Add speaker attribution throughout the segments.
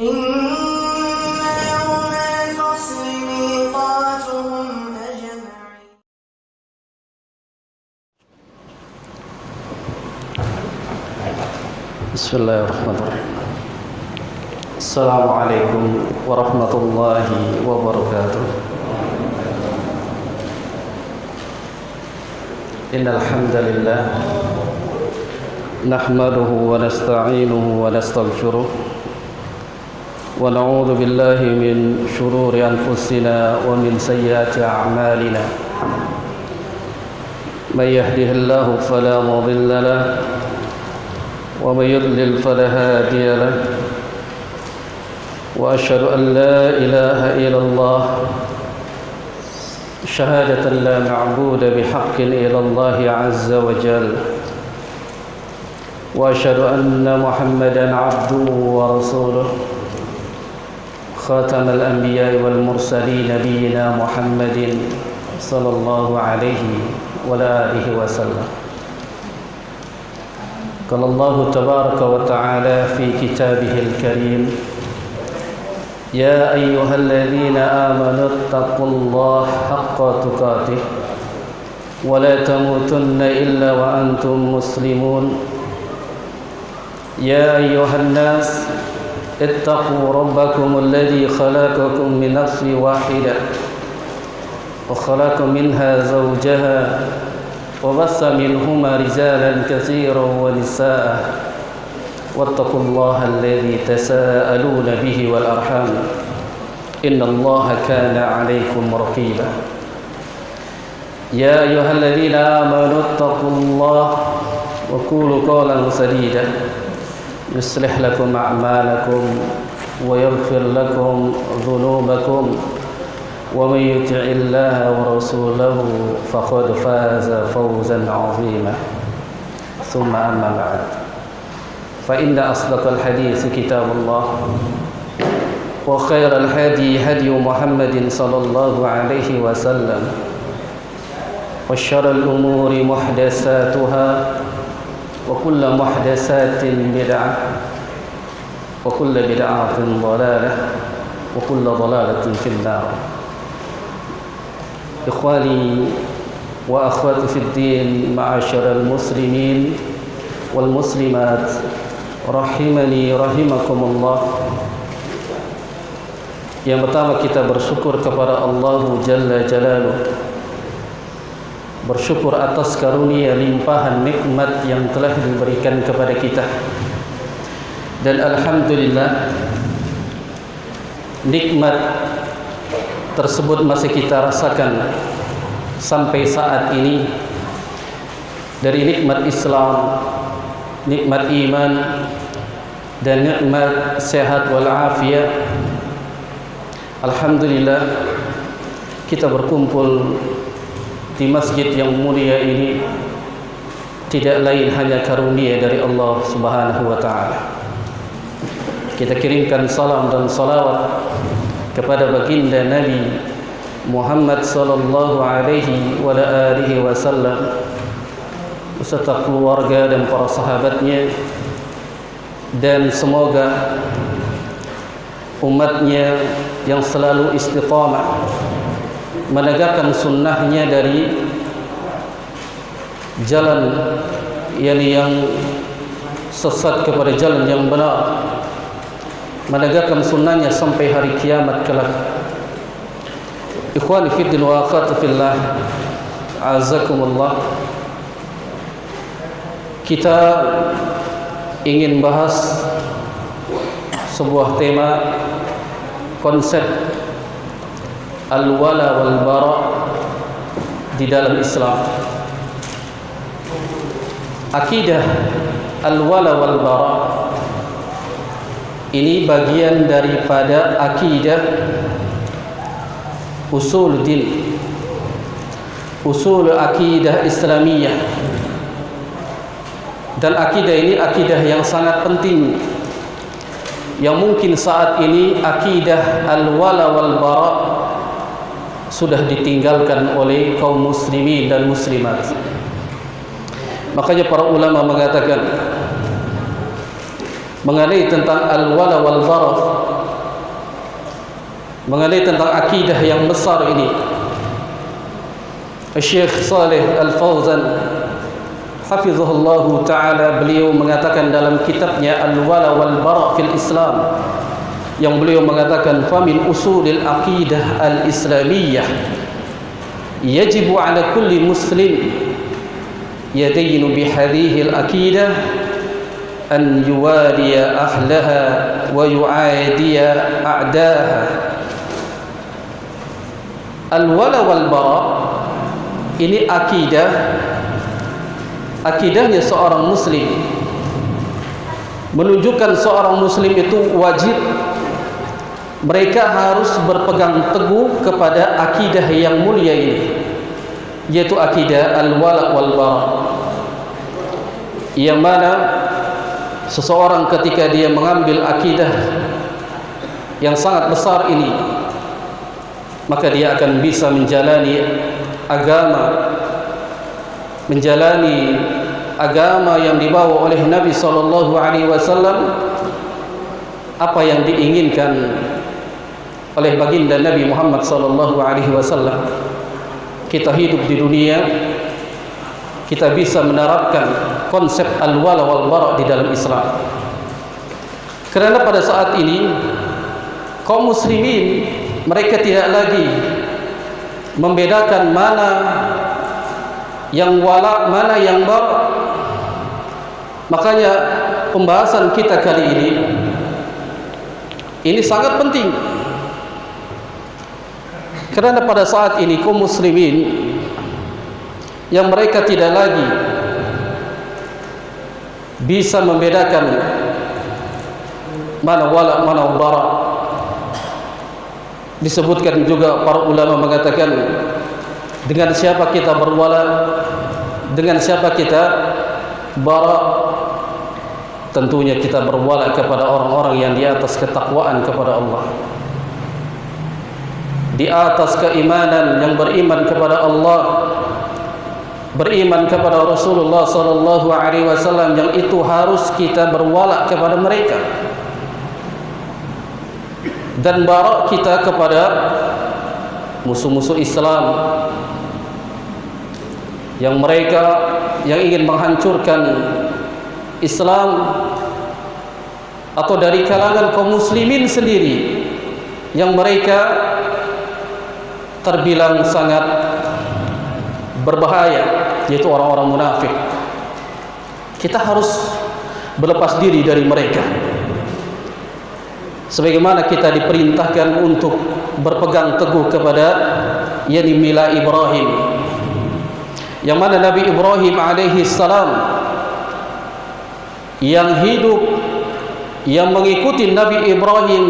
Speaker 1: إن يوم الفصل ميقاتهم أجمعين.
Speaker 2: بسم الله الرحمن الرحيم. السلام عليكم ورحمة الله وبركاته. إن الحمد لله نحمده ونستعينه ونستغفره ونعوذ بالله من شرور أنفسنا ومن سيئات أعمالنا. من يهده الله فلا مضل له ومن يضلل فلا هادي له وأشهد أن لا إله إلا الله شهادة لا معبود بحق إلا الله عز وجل وأشهد أن محمدا عبده ورسوله خاتم الأنبياء والمرسلين نبينا محمد صلى الله عليه وعلى آله وسلم. قال الله تبارك وتعالى في كتابه الكريم: يا أيها الذين آمنوا اتقوا الله حق تقاته ولا تموتن إلا وأنتم مسلمون. يا أيها الناس اتقوا ربكم الذي خلقكم من نفس واحدة وخلق منها زوجها وبث منهما رجالا كثيرا ونساء واتقوا الله الذي تساءلون به والأرحام إن الله كان عليكم رقيبا. يا أيها الذين آمنوا اتقوا الله وقولوا قولا سديدا يصلح لكم أعمالكم ويغفر لكم ذنوبكم ومن يطع الله ورسوله فقد فاز فوزا عظيما. ثم أما بعد، فإن أصدق الحديث كتاب الله وخير الهدي هدي محمد صلى الله عليه وسلم وشر الأمور محدثاتها وكل محدثات بدعة وكل بدعة ضلالة وكل ضلالة في النار. إخواني وأخواتي في الدين، معاشر المسلمين والmuslimat rahimani rahimakumullah. Yang pertama, kita bersyukur kepada Allah Jalla Jalaluh, bersyukur atas karunia limpahan nikmat yang telah diberikan kepada kita, dan alhamdulillah nikmat tersebut masih kita rasakan sampai saat ini. Dari nikmat Islam, nikmat iman, dan nikmat sehat walafiat, alhamdulillah kita berkumpul di masjid yang mulia ini tidak lain hanya karunia dari Allah Subhanahu wa taala. Kita kirimkan salam dan salawat kepada baginda Nabi Muhammad sallallahu alaihi wa alihi wasallam beserta keluarga dan para sahabatnya, dan semoga umatnya yang selalu istiqamah menegakkan sunnahnya dari jalan yang sesat kepada jalan yang benar, menegakkan sunnahnya sampai hari kiamat kelak. Ikhwani fiddin wa akhwati fillah, azakumullah. Kita ingin bahas sebuah tema, konsep al-wala wal bara di dalam Islam. Akidah al-wala wal bara ini bagian daripada akidah usul din, usul akidah Islamiyah. Dan akidah ini akidah yang sangat penting, yang mungkin saat ini akidah al-wala wal bara sudah ditinggalkan oleh kaum muslimin dan muslimat. Makanya para ulama mengatakan mengenai tentang al-wala wal bara, mengenai tentang akidah yang besar ini. Syekh Saleh Al-Fauzan hafizahullah ta'ala, beliau mengatakan dalam kitabnya Al-Wala wal Bara fil Islam, yang beliau mengatakan famin usulil aqidah al-islamiyah yajibu ala kulli muslim yadaynu bihadhihi al-aqidah an yuwaliya ahlaha wa yu'adiya a'daha. Al-wala wal bara ini akidahnya seorang muslim, menunjukkan seorang muslim itu wajib mereka harus berpegang teguh kepada akidah yang mulia ini, yaitu akidah al-wala wal bara, yang mana seseorang ketika dia mengambil akidah yang sangat besar ini, maka dia akan bisa menjalani agama yang dibawa oleh Nabi SAW, apa yang diinginkan oleh baginda Nabi Muhammad SAW. Kita hidup di dunia, kita bisa menerapkan konsep al-wala wal bara di dalam Islam. Kerana pada saat ini kaum muslimin mereka tidak lagi membedakan mana yang wala, mana yang bara. Makanya pembahasan kita kali ini sangat penting, kerana pada saat ini kaum muslimin yang mereka tidak lagi bisa membedakan mana wala, mana bara. Disebutkan juga para ulama mengatakan, dengan siapa kita berwala, dengan siapa kita bara, tentunya kita berwala kepada orang-orang yang di atas ketakwaan kepada Allah, di atas keimanan, yang beriman kepada Allah, beriman kepada Rasulullah SAW, yang itu harus kita berwala kepada mereka. Dan bara kita kepada musuh-musuh Islam, yang mereka yang ingin menghancurkan Islam, atau dari kalangan kaum muslimin sendiri yang mereka terbilang sangat berbahaya, yaitu orang-orang munafik. Kita harus berlepas diri dari mereka, sebagaimana kita diperintahkan untuk berpegang teguh kepada yakni mila Ibrahim, yang mana Nabi Ibrahim alaihi salam yang hidup, yang mengikuti Nabi Ibrahim,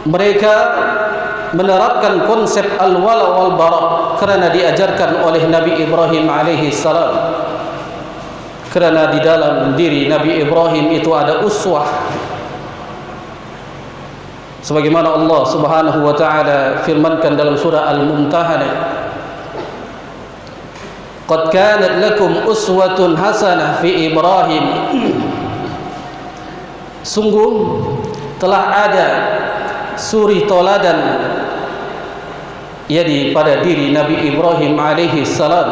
Speaker 2: mereka menerapkan konsep al-wala wal bara kerana diajarkan oleh Nabi Ibrahim alaihi salam. Kerana di dalam diri Nabi Ibrahim itu ada uswah, sebagaimana Allah Subhanahu wa taala firmankan dalam surah Al-Mumtahanah, qad kanat lakum uswatun hasanah fi Ibrahim, sungguh telah ada suri toladan yakni pada diri Nabi Ibrahim alaihi salam,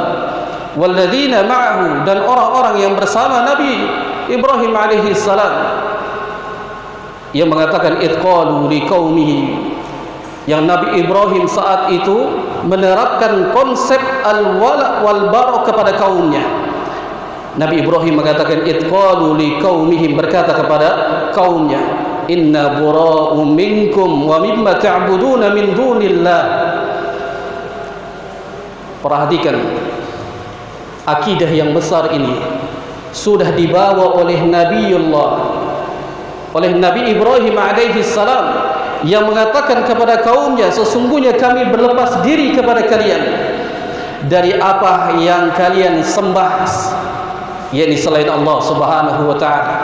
Speaker 2: walladzina ma'ahu, dan orang-orang yang bersama Nabi Ibrahim alaihi salam, yang mengatakan idqalu liqaumihi, yang Nabi Ibrahim saat itu menerapkan konsep al-wala wal bara kepada kaumnya. Nabi Ibrahim mengatakan idqalu liqaumihi, berkata kepada kaumnya, inna bura'u minkum wa mimma ta'buduna min dunillah. Perhatikan, akidah yang besar ini sudah dibawa oleh Nabi Ibrahim alaihi salam, yang mengatakan kepada kaumnya, sesungguhnya kami berlepas diri kepada kalian dari apa yang kalian sembah, yakni selain Allah Subhanahu wa taala.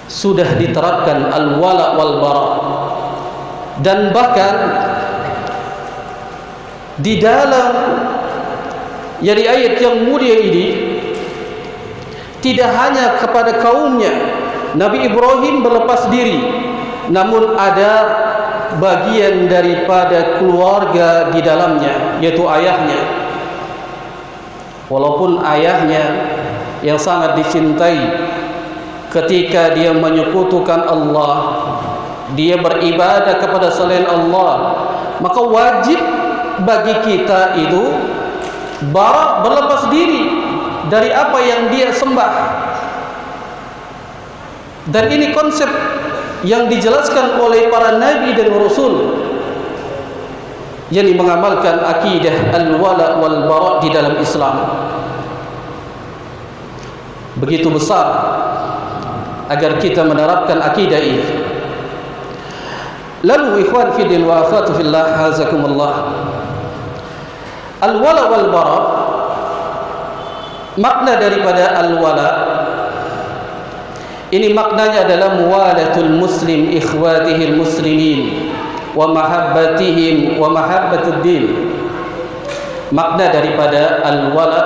Speaker 2: Sudah diterapkan al-wala wal bara, dan bahkan di dalam yakni ayat yang mulia ini tidak hanya kepada kaumnya. Nabi Ibrahim berlepas diri, namun ada bagian daripada keluarga di dalamnya, yaitu ayahnya. Walaupun ayahnya yang sangat dicintai, ketika dia menyekutukan Allah, dia beribadah kepada selain Allah, maka wajib bagi kita itu berlepas diri dari apa yang dia sembah. Dan ini konsep yang dijelaskan oleh para nabi dan rasul, yang mengamalkan akidah al-wala wal bara di dalam Islam. Begitu besar agar kita menerapkan akidah ini. Lalu ikhwan fi din wa akhwat fillah, hazakumullah, al-wala wal bara, makna daripada al-wala ini maknanya adalah muwalatul muslim ikhwatihil muslimin wa mahabbatihim wa mahabbatud din. Makna daripada al-wala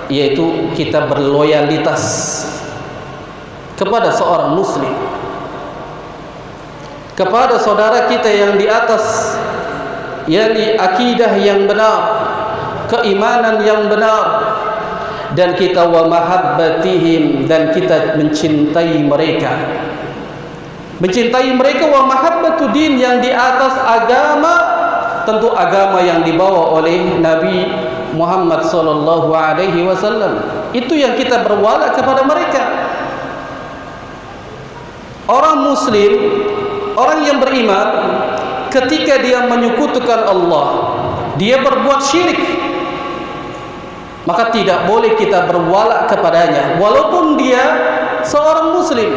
Speaker 2: yaitu kita berloyalitas kepada seorang muslim, kepada saudara kita yang di atas, yang di akidah yang benar, keimanan yang benar, dan kita wa mahabbatihim, dan kita mencintai mereka. Mencintai mereka wa mahabbatu din, yang di atas agama, tentu agama yang dibawa oleh Nabi Muhammad sallallahu alaihi wasallam. Itu yang kita berwala kepada mereka. Orang muslim, orang yang beriman, ketika dia menyekutukan Allah, dia berbuat syirik, maka tidak boleh kita berwala kepadanya walaupun dia seorang muslim.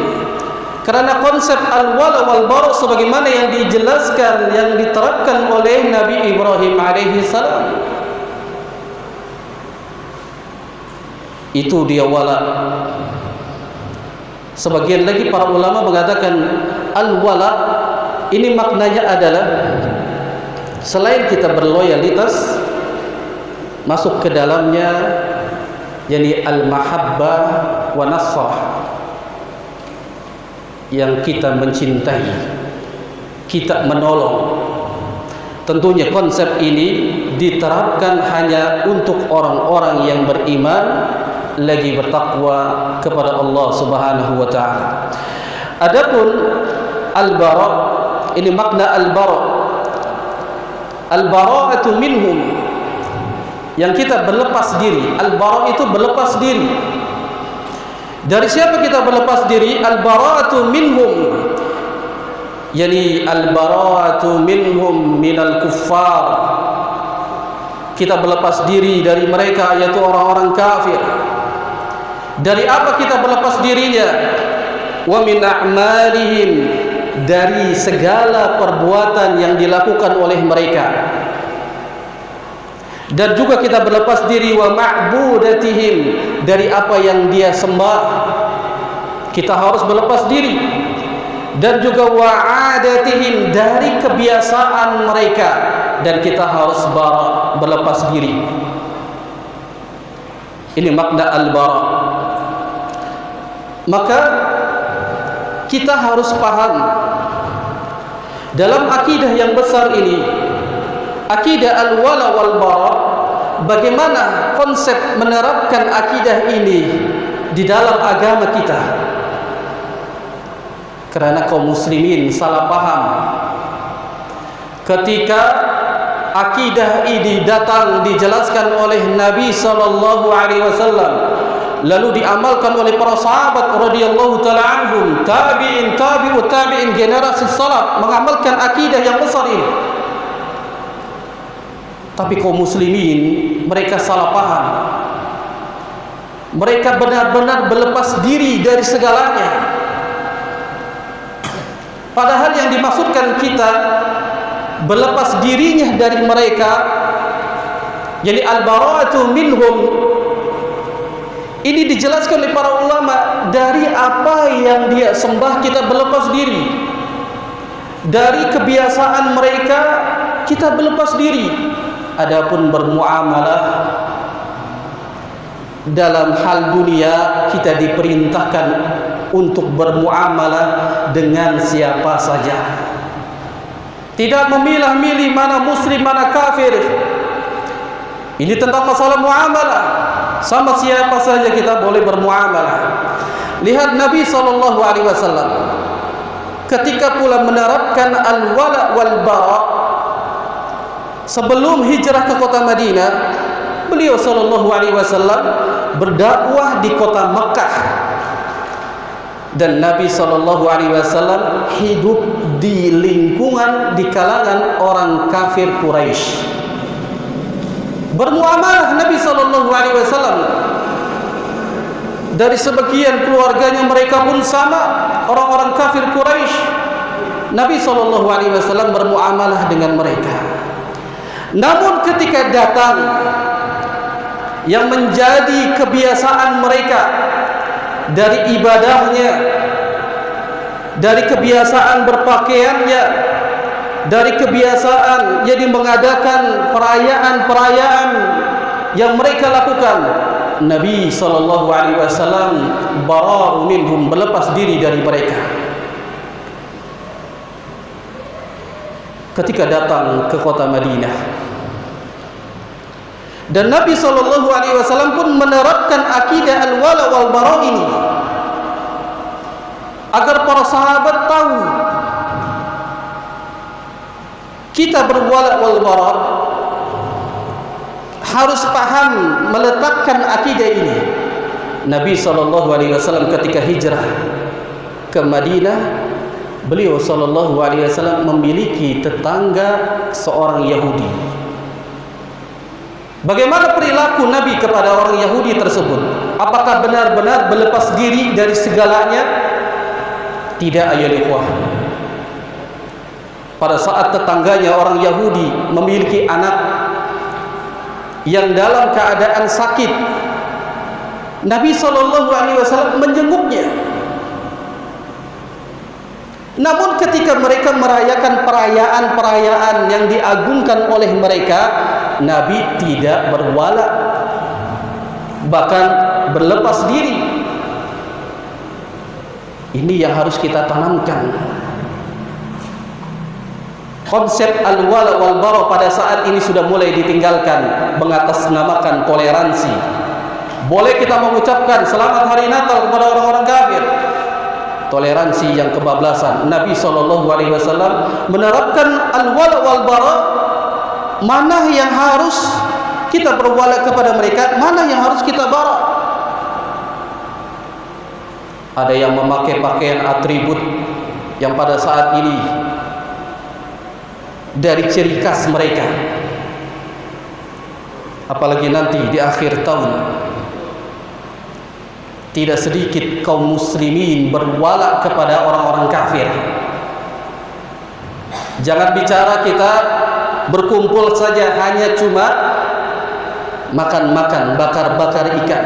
Speaker 2: Kerana konsep al-wala wal bara sebagaimana yang dijelaskan, yang diterapkan oleh Nabi Ibrahim alaihi salam, itu dia wala. Sebagian lagi para ulama mengatakan al-wala ini maknanya adalah selain kita berloyalitas, masuk ke dalamnya yakni al-mahabbah wa nasrah, yang kita mencintai, kita menolong. Tentunya konsep ini diterapkan hanya untuk orang-orang yang beriman lagi bertakwa kepada Allah Subhanahu wa taala. Adapun al-bara, ini makna al-bara, al-bara'atu minhum, yang kita berlepas diri. Al-bara itu berlepas diri. Dari siapa kita berlepas diri? Al-bara'atu minhum, yani al-bara'atu minhum minal kuffar. Kita berlepas diri dari mereka, yaitu orang-orang kafir. Dari apa kita berlepas dirinya? Wa min a'malihim, dari segala perbuatan yang dilakukan oleh mereka. Dan juga kita berlepas diri wa ma'budatihim, dari apa yang dia sembah, kita harus berlepas diri. Dan juga wa'adatihim, dari kebiasaan mereka, dan kita harus berlepas diri. Ini makna al-bara. Maka kita harus paham dalam akidah yang besar ini, akidah al-wala wal bara, bagaimana konsep menerapkan akidah ini di dalam agama kita. Kerana kaum muslimin salah paham ketika akidah ini datang dijelaskan oleh Nabi sallallahu alaihi wasallam, lalu diamalkan oleh para sahabat radhiyallahu taala anhum, tabi'in, tabi'ut tabi'in, generasi salaf mengamalkan akidah yang besar ini. Tapi kaum muslimin mereka salah paham. Mereka benar-benar berlepas diri dari segalanya. Padahal yang dimaksudkan kita berlepas dirinya dari mereka, jadi al-bara'atu minhum, ini dijelaskan oleh para ulama, dari apa yang dia sembah kita berlepas diri. Dari kebiasaan mereka kita berlepas diri. Adapun bermuamalah, dalam hal dunia kita diperintahkan untuk bermuamalah dengan siapa saja. Tidak memilah-milih mana muslim, mana kafir. Ini tentang masalah muamalah. Sama siapa saja kita boleh bermuamalah. Lihat Nabi SAW ketika pula menerapkan al-wala wal bara sebelum hijrah ke kota Madinah, beliau SAW berdakwah di kota Mekah, dan Nabi SAW hidup di lingkungan, di kalangan orang kafir Quraisy. Bermuamalah Nabi SAW dari sebagian keluarganya, mereka pun sama, orang-orang kafir Quraisy. Nabi SAW bermuamalah dengan mereka. Namun ketika datang yang menjadi kebiasaan mereka dari ibadahnya, dari kebiasaan berpakaiannya, dari kebiasaan jadi mengadakan perayaan-perayaan yang mereka lakukan, Nabi SAW bara'u minhum, berlepas diri dari mereka. Ketika datang ke kota Madinah, dan Nabi SAW pun menerapkan akidah al-wala wal bara ini agar para sahabat tahu kita berwala wal bara harus paham, meletakkan akidah ini. Nabi SAW ketika hijrah ke Madinah, beliau SAW memiliki tetangga seorang Yahudi. Bagaimana perilaku Nabi kepada orang Yahudi tersebut? Apakah benar-benar berlepas diri dari segalanya? Tidak, ayolah ikhwah. Pada saat tetangganya orang Yahudi memiliki anak yang dalam keadaan sakit, Nabi SAW menjenguknya. Namun ketika mereka merayakan perayaan-perayaan yang diagungkan oleh mereka, Nabi tidak berwala, bahkan berlepas diri. Ini yang harus kita tanamkan. Konsep al-wala wal bara pada saat ini sudah mulai ditinggalkan, mengatasnamakan toleransi. Boleh kita mengucapkan selamat hari Natal kepada orang-orang kafir, toleransi yang kebablasan. Nabi SAW menerapkan al-wala wal bara, mana yang harus kita berwala kepada mereka, mana yang harus kita bara. Ada yang memakai pakaian atribut yang pada saat ini dari ciri khas mereka, apalagi nanti di akhir tahun. Tidak sedikit kaum muslimin berwala kepada orang-orang kafir. Jangan bicara kita berkumpul saja hanya cuma makan-makan, bakar-bakar ikan.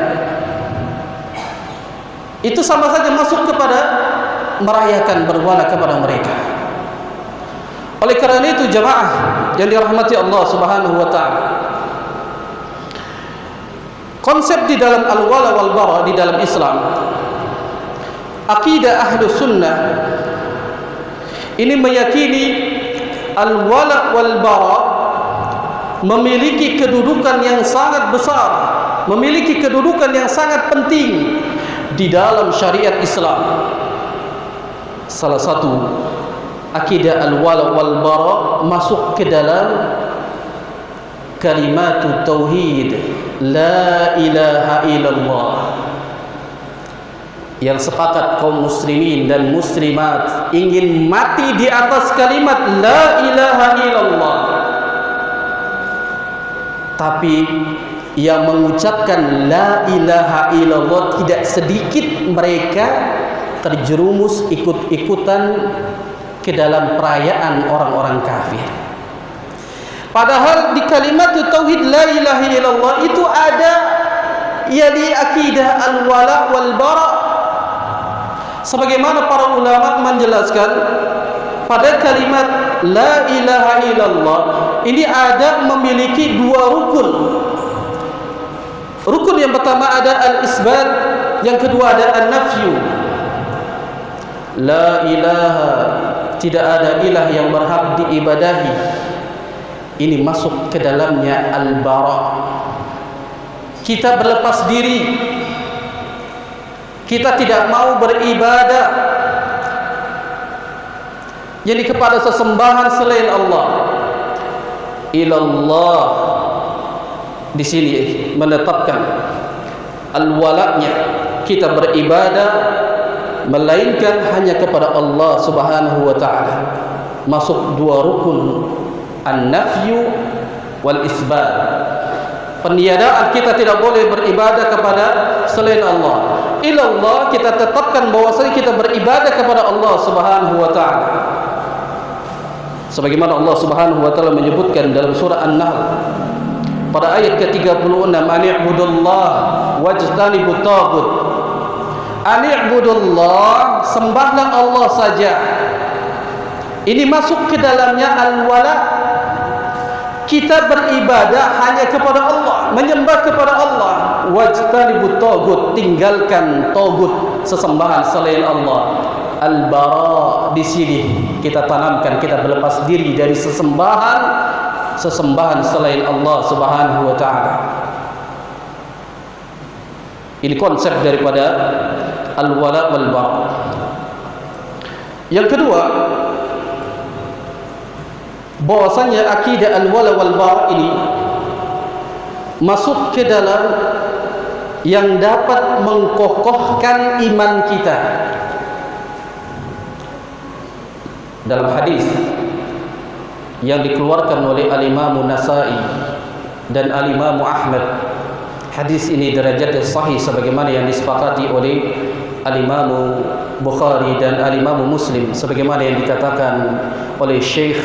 Speaker 2: Itu sama saja masuk kepada merayakan berwala kepada mereka. Oleh karena itu jamaah yang dirahmati Allah Subhanahu wa taala, konsep di dalam al-wala wal bara di dalam Islam, akidah Ahlus Sunnah ini meyakini al-wala wal bara memiliki kedudukan yang sangat besar, memiliki kedudukan yang sangat penting di dalam syariat Islam. Salah satu akidah al-wala wal bara masuk ke dalam kalimat tauhid la ilaha illallah, yang sepakat kaum muslimin dan muslimat ingin mati di atas kalimat la ilaha illallah. Tapi yang mengucapkan la ilaha illallah tidak sedikit mereka terjerumus ikut-ikutan ke dalam perayaan orang-orang kafir. Padahal di kalimat tauhid la ilaha illallah itu ada di akidah al-wala wal bara. Sebagaimana para ulama menjelaskan, pada kalimat la ilaha illallah ini ada memiliki dua rukun. Rukun yang pertama ada al-isbat, yang kedua ada an-nafyu. La ilaha, tidak ada ilah yang berhak diibadahi. Ini masuk ke dalamnya al-bara. Kita berlepas diri. Kita tidak mau beribadah jadi kepada sesembahan selain Allah. Ilallah, di sini menetapkan al-wala'nya, kita beribadah melainkan hanya kepada Allah Subhanahu wa taala. Masuk dua rukun, an-nafyu wal isbat. Peniadaan, kita tidak boleh beribadah kepada selain Allah. Ilallah, kita tetapkan bahwasanya kita beribadah kepada Allah Subhanahu wa taala. Sebagaimana Allah Subhanahu wa taala menyebutkan dalam surah An-Nahl pada ayat ke-36, ani'budullah wajtanibut taghut. Ani'budullah, sembahlah Allah saja. Ini masuk ke dalamnya al-wala. Kita beribadah hanya kepada Allah, menyembah kepada Allah. Wajtanibut taghut, tinggalkan taghut, sesembahan selain Allah. Al-bara, di sini kita tanamkan, kita berlepas diri dari sesembahan selain Allah Subhanahu wa taala. Ini konsep daripada al-wala wal bara. Yang kedua, bahwasanya akidah al-wala wal bara ini masuk ke dalam yang dapat mengkokohkan iman kita. Dalam hadis yang dikeluarkan oleh al-Imam Nasa'i dan al-Imam Ahmad, hadis ini derajatnya sahih sebagaimana yang disepakati oleh al-Imam Bukhari dan al-Imam Muslim, sebagaimana yang dikatakan oleh Syekh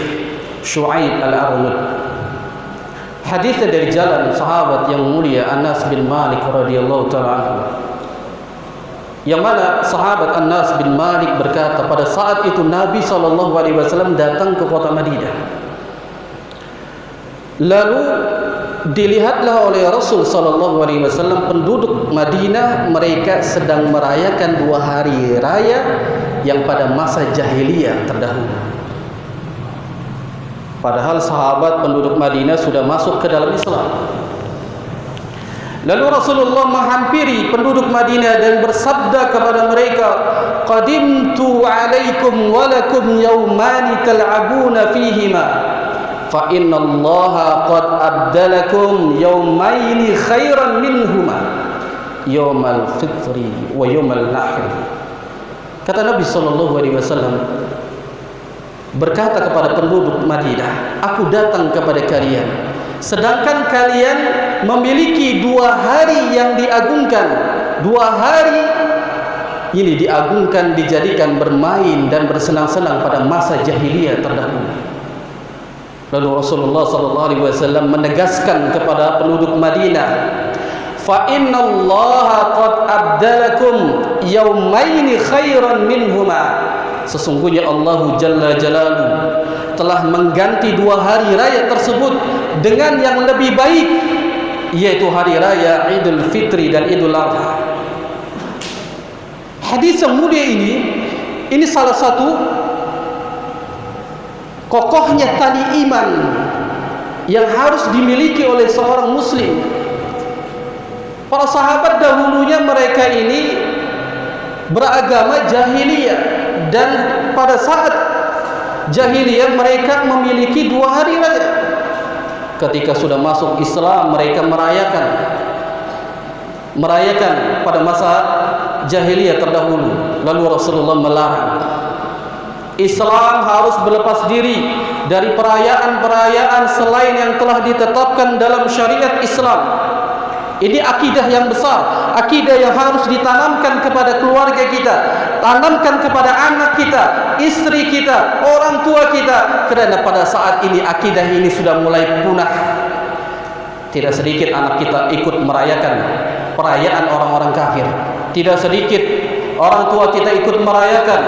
Speaker 2: Syu'aib Al-Arnud. Hadisnya dari jalan sahabat yang mulia Anas bin Malik radhiyallahu ta'ala anhu, yang mana sahabat Anas bin Malik berkata, pada saat itu Nabi SAW datang ke kota Madinah. Lalu dilihatlah oleh Rasul SAW penduduk Madinah, mereka sedang merayakan dua hari raya yang pada masa jahiliyah terdahulu. Padahal sahabat penduduk Madinah sudah masuk ke dalam Islam. Lalu Rasulullah menghampiri penduduk Madinah dan bersabda kepada mereka, qadimtu alaikum walakum yawmani tal'abuna fihima, fa inna allaha qad abdalakum yawmaini khairan minhuma, yawmal fitri wa yawmal nahr. Kata Nabi SAW berkata kepada penduduk Madinah, aku datang kepada kalian sedangkan kalian memiliki dua hari yang diagungkan. Dua hari ini diagungkan, dijadikan bermain dan bersenang-senang pada masa jahiliyah terdahulu. Lalu Rasulullah SAW menegaskan kepada penduduk Madinah, fa innallaha qad abdalakum yaumaini khairan minhuma, sesungguhnya Allah Jalla Jalaluhu telah mengganti dua hari raya tersebut dengan yang lebih baik, yaitu hari raya Idul Fitri dan Idul Adha. Hadis yang mulia ini salah satu kokohnya tali iman yang harus dimiliki oleh seorang muslim. Para sahabat dahulunya mereka ini beragama jahiliyah, dan pada saat jahiliyah mereka memiliki dua hari raya. Ketika sudah masuk Islam, mereka merayakan pada masa jahiliyah terdahulu. Lalu Rasulullah melarang. Islam harus berlepas diri dari perayaan-perayaan selain yang telah ditetapkan dalam syariat Islam. Ini akidah yang besar, akidah yang harus ditanamkan kepada keluarga kita, tanamkan kepada anak kita, istri kita, orang tua kita. Kerana pada saat ini akidah ini sudah mulai punah. Tidak sedikit anak kita ikut merayakan perayaan orang-orang kafir. Tidak sedikit orang tua kita ikut merayakan.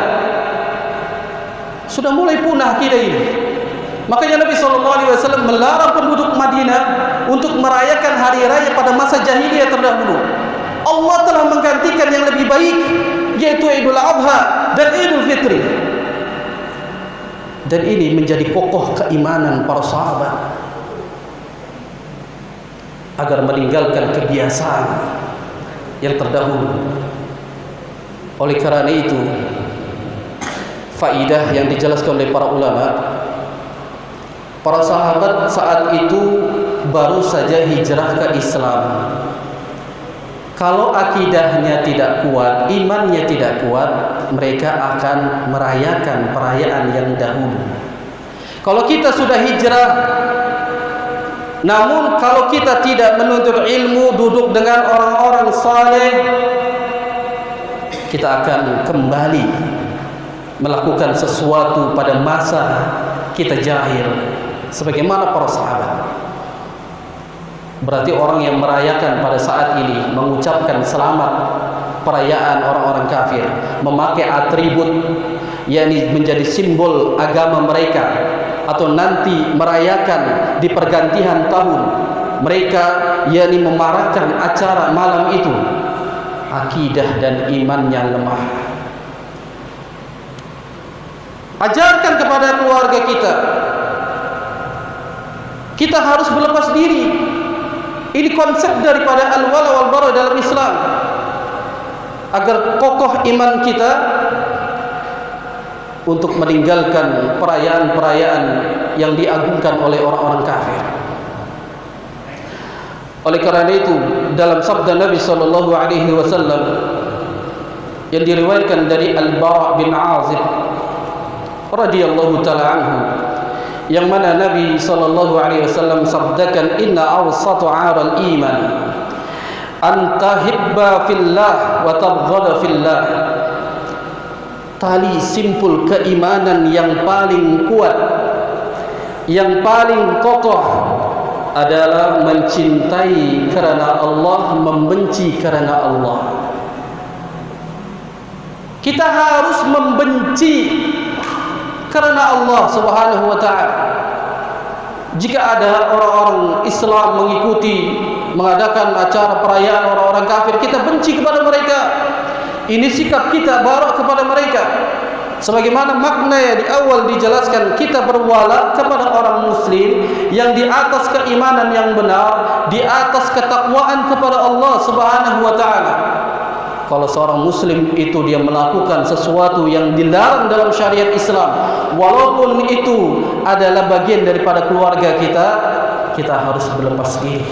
Speaker 2: Sudah mulai punah akidah ini. Makanya Nabi SAW melarang penduduk Madinah untuk merayakan hari raya pada masa jahiliyah terdahulu. Allah telah menggantikan yang lebih baik, yaitu Idul Adha dan Idul Fitri. Dan ini menjadi kokoh keimanan para sahabat agar meninggalkan kebiasaan yang terdahulu. Oleh karena itu, faidah yang dijelaskan oleh para ulama, para sahabat saat itu baru saja hijrah ke Islam. Kalau akidahnya tidak kuat, imannya tidak kuat, mereka akan merayakan perayaan yang dahulu. Kalau kita sudah hijrah, namun kalau kita tidak menuntut ilmu, duduk dengan orang-orang saleh, kita akan kembali melakukan sesuatu pada masa kita jahil, sebagaimana para sahabat. Berarti orang yang merayakan pada saat ini, mengucapkan selamat perayaan orang-orang kafir, memakai atribut yakni menjadi simbol agama mereka, atau nanti merayakan di pergantian tahun mereka, yakni memarakan acara malam itu, akidah dan imannya lemah. Ajarkan kepada keluarga kita harus berlepas diri. Ini konsep daripada al-wala wal bara dalam Islam, agar kokoh iman kita untuk meninggalkan perayaan-perayaan yang diagungkan oleh orang-orang kafir. Oleh karena itu, dalam sabda Nabi sallallahu alaihi wasallam yang diriwayatkan dari Al-Bara' bin Azib radhiyallahu taala anhu, yang mana Nabi sallallahu alaihi wasallam sabdakan, inna awsatu 'aral iman an tahibba fillah wa tabghada fillah. Tali simpul keimanan yang paling kuat, yang paling kokoh adalah mencintai karena Allah, membenci karena Allah. Kita harus membenci karena Allah Subhanahu wa ta'ala. Jika ada orang-orang Islam mengadakan acara perayaan orang-orang kafir, kita benci kepada mereka. Ini sikap kita barak kepada mereka. Sebagaimana makna yang di awal dijelaskan, kita berwala kepada orang muslim yang di atas keimanan yang benar, di atas ketakwaan kepada Allah Subhanahu wa ta'ala. Kalau seorang muslim itu dia melakukan sesuatu yang dilarang dalam syariat Islam, walaupun itu adalah bagian daripada keluarga kita, kita harus berlepas diri,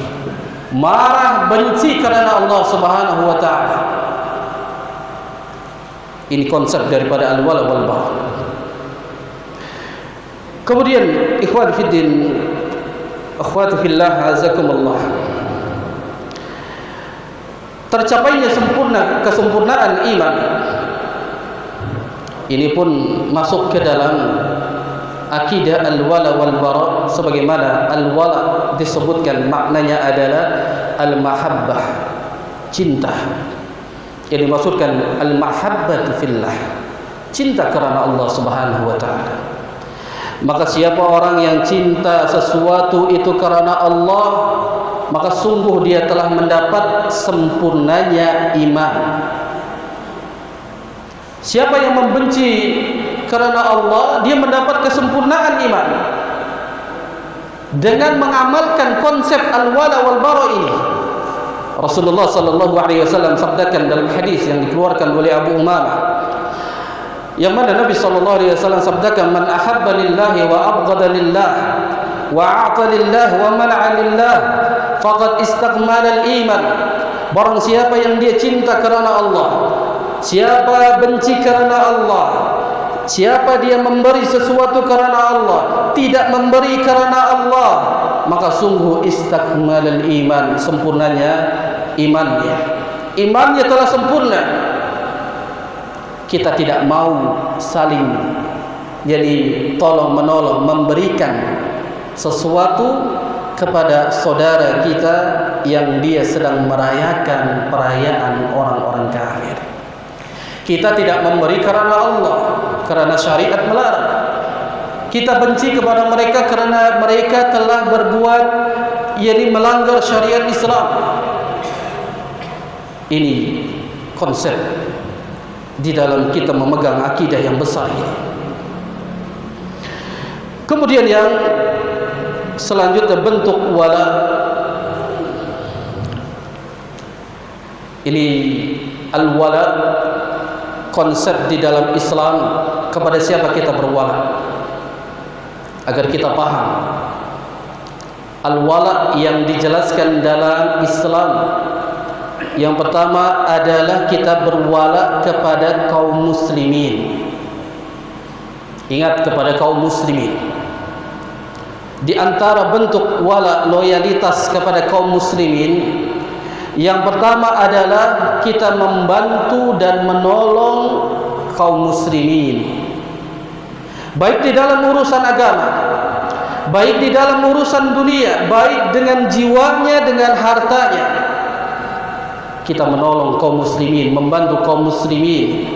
Speaker 2: marah, benci karena Allah Subhanahu wa ta'ala. Ini konsep daripada al-wala wal bara. Kemudian ikhwan fiddin, akhwati fillah, azakumullah, tercapainya kesempurnaan iman ini pun masuk ke dalam akidah al-wala wal bara, sebagaimana al-wala disebutkan maknanya adalah al-mahabbah, cinta. Yang dimaksudkan al-mahabbatu fillah, cinta karena Allah Subhanahu wa ta'ala. Maka siapa orang yang cinta sesuatu itu karena Allah, maka sungguh dia telah mendapat sempurnanya iman. Siapa yang membenci karena Allah, dia mendapat kesempurnaan iman dengan mengamalkan konsep al-wala wal bara ini. Rasulullah sallallahu alaihi wasallam sabdakan dalam hadis yang dikeluarkan oleh Abu Umamah, yang mana Nabi sallallahu alaihi wasallam sabdakan, man ahabba lillahi wa abghada lillah wa a'ta lillah wa mana'a lillah faqad istakmala al-iman. Barang siapa yang dia cinta karena Allah, siapa benci karena Allah, siapa dia memberi sesuatu karena Allah, tidak memberi karena Allah, maka sungguh istakmalal iman, sempurnanya imannya. Imannya telah sempurna. Kita tidak mau saling jadi tolong menolong, memberikan sesuatu kepada saudara kita yang dia sedang merayakan perayaan orang-orang kafir. Kita tidak memberi karena Allah, karena syariat melarang. Kita benci kepada mereka kerana mereka telah berbuat, yakni melanggar syariat Islam. Ini konsep di dalam kita memegang akidah yang besar ini. Kemudian yang selanjutnya bentuk wala. Ini al-wala, konsep di dalam Islam, kepada siapa kita berwala. Agar kita paham, al-wala yang dijelaskan dalam Islam, yang pertama adalah kita berwala kepada kaum muslimin. Ingat, kepada kaum muslimin. Di antara bentuk wala, loyalitas kepada kaum muslimin, yang pertama adalah kita membantu dan menolong kaum muslimin, baik di dalam urusan agama, baik di dalam urusan dunia, baik dengan jiwanya, dengan hartanya. Kita menolong kaum muslimin, membantu kaum muslimin.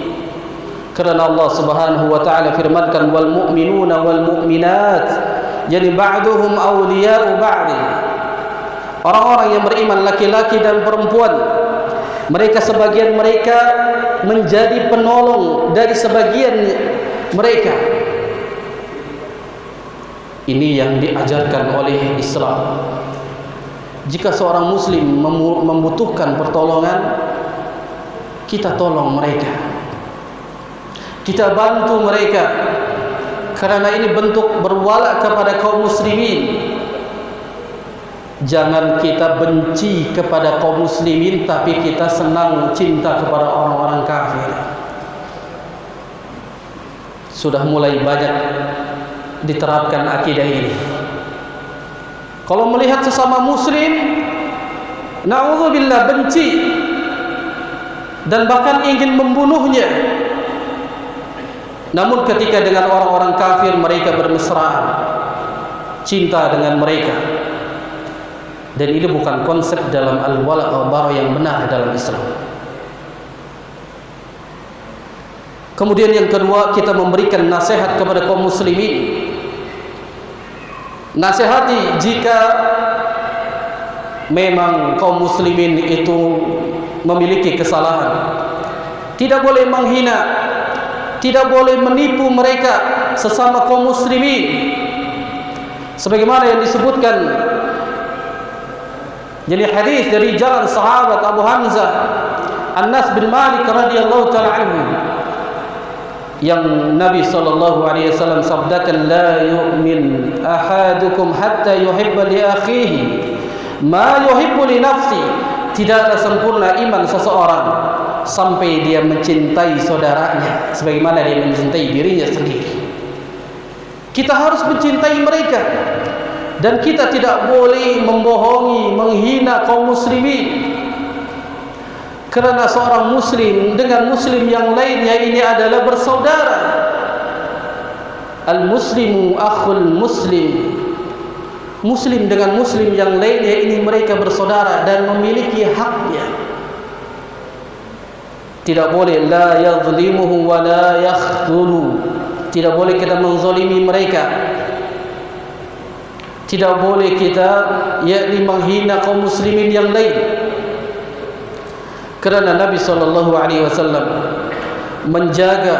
Speaker 2: Kerana Allah Subhanahu wa taala firmankan, wal mu'minuna wal mu'minat, jadi ba'duhum awliya'u ba'd. Orang-orang yang beriman, laki-laki dan perempuan, mereka sebagian mereka menjadi penolong dari sebagian mereka. Ini yang diajarkan oleh Islam. Jika seorang muslim membutuhkan pertolongan, kita tolong mereka, kita bantu mereka, kerana ini bentuk berwala kepada kaum muslimin. Jangan kita benci kepada kaum muslimin, tapi kita senang cinta kepada orang-orang kafir. Sudah mulai banyak diterapkan akidah ini. Kalau melihat sesama muslim, na'udzubillah, benci dan bahkan ingin membunuhnya. Namun ketika dengan orang-orang kafir, mereka bermesraan, cinta dengan mereka. Dan ini bukan konsep dalam al-wala wal bara yang benar dalam Islam. Kemudian yang kedua, kita memberikan nasihat kepada kaum muslimin. Nasihati jika memang kaum muslimin itu memiliki kesalahan. Tidak boleh menghina, tidak boleh menipu mereka sesama kaum muslimin. Sebagaimana yang disebutkan jadi hadis dari jalan sahabat Abu Hamzah Anas bin Malik radhiyallahu taala anhu, yang Nabi SAW sabdakan, la yu'min ahadukum hatta yuhibba li akhihi ma yuhibbu li nafsi. Tidaklah sempurna iman seseorang sampai dia mencintai saudaranya sebagaimana dia mencintai dirinya sendiri. Kita harus mencintai mereka, dan kita tidak boleh membohongi, menghina kaum muslimin. Kerana seorang muslim dengan muslim yang lainnya ini adalah bersaudara. Al-muslimu akhul muslim. Muslim dengan muslim yang lainnya ini mereka bersaudara dan memiliki haknya. Tidak boleh la yadhlimuhu wa la yakhdhulu. Tidak boleh kita menzalimi mereka. Tidak boleh kita yakni menghina kaum muslimin yang lain. Kerana Nabi SAW menjaga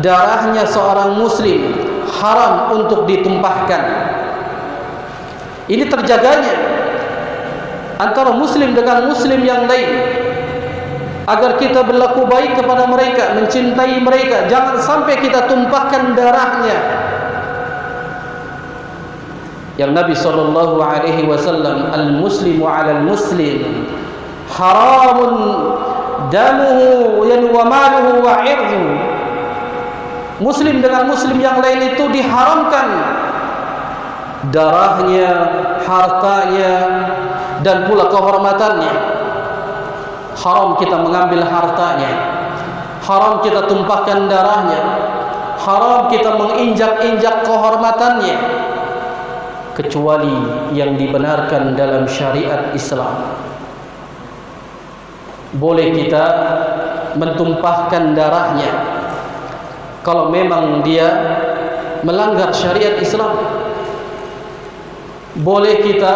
Speaker 2: darahnya seorang muslim haram untuk ditumpahkan. Ini terjaganya antara muslim dengan muslim yang lain, agar kita berlaku baik kepada mereka, mencintai mereka. Jangan sampai kita tumpahkan darahnya. Yang Nabi SAW, al-muslimu 'alal muslim haramun damuhu wa maluhu wa 'irduhu. Muslim dengan muslim yang lain itu diharamkan darahnya, hartanya, dan pula kehormatannya. Haram kita mengambil hartanya, haram kita tumpahkan darahnya, haram kita menginjak-injak kehormatannya, kecuali yang dibenarkan dalam syariat Islam. Boleh kita mentumpahkan darahnya kalau memang dia melanggar syariat Islam. Boleh kita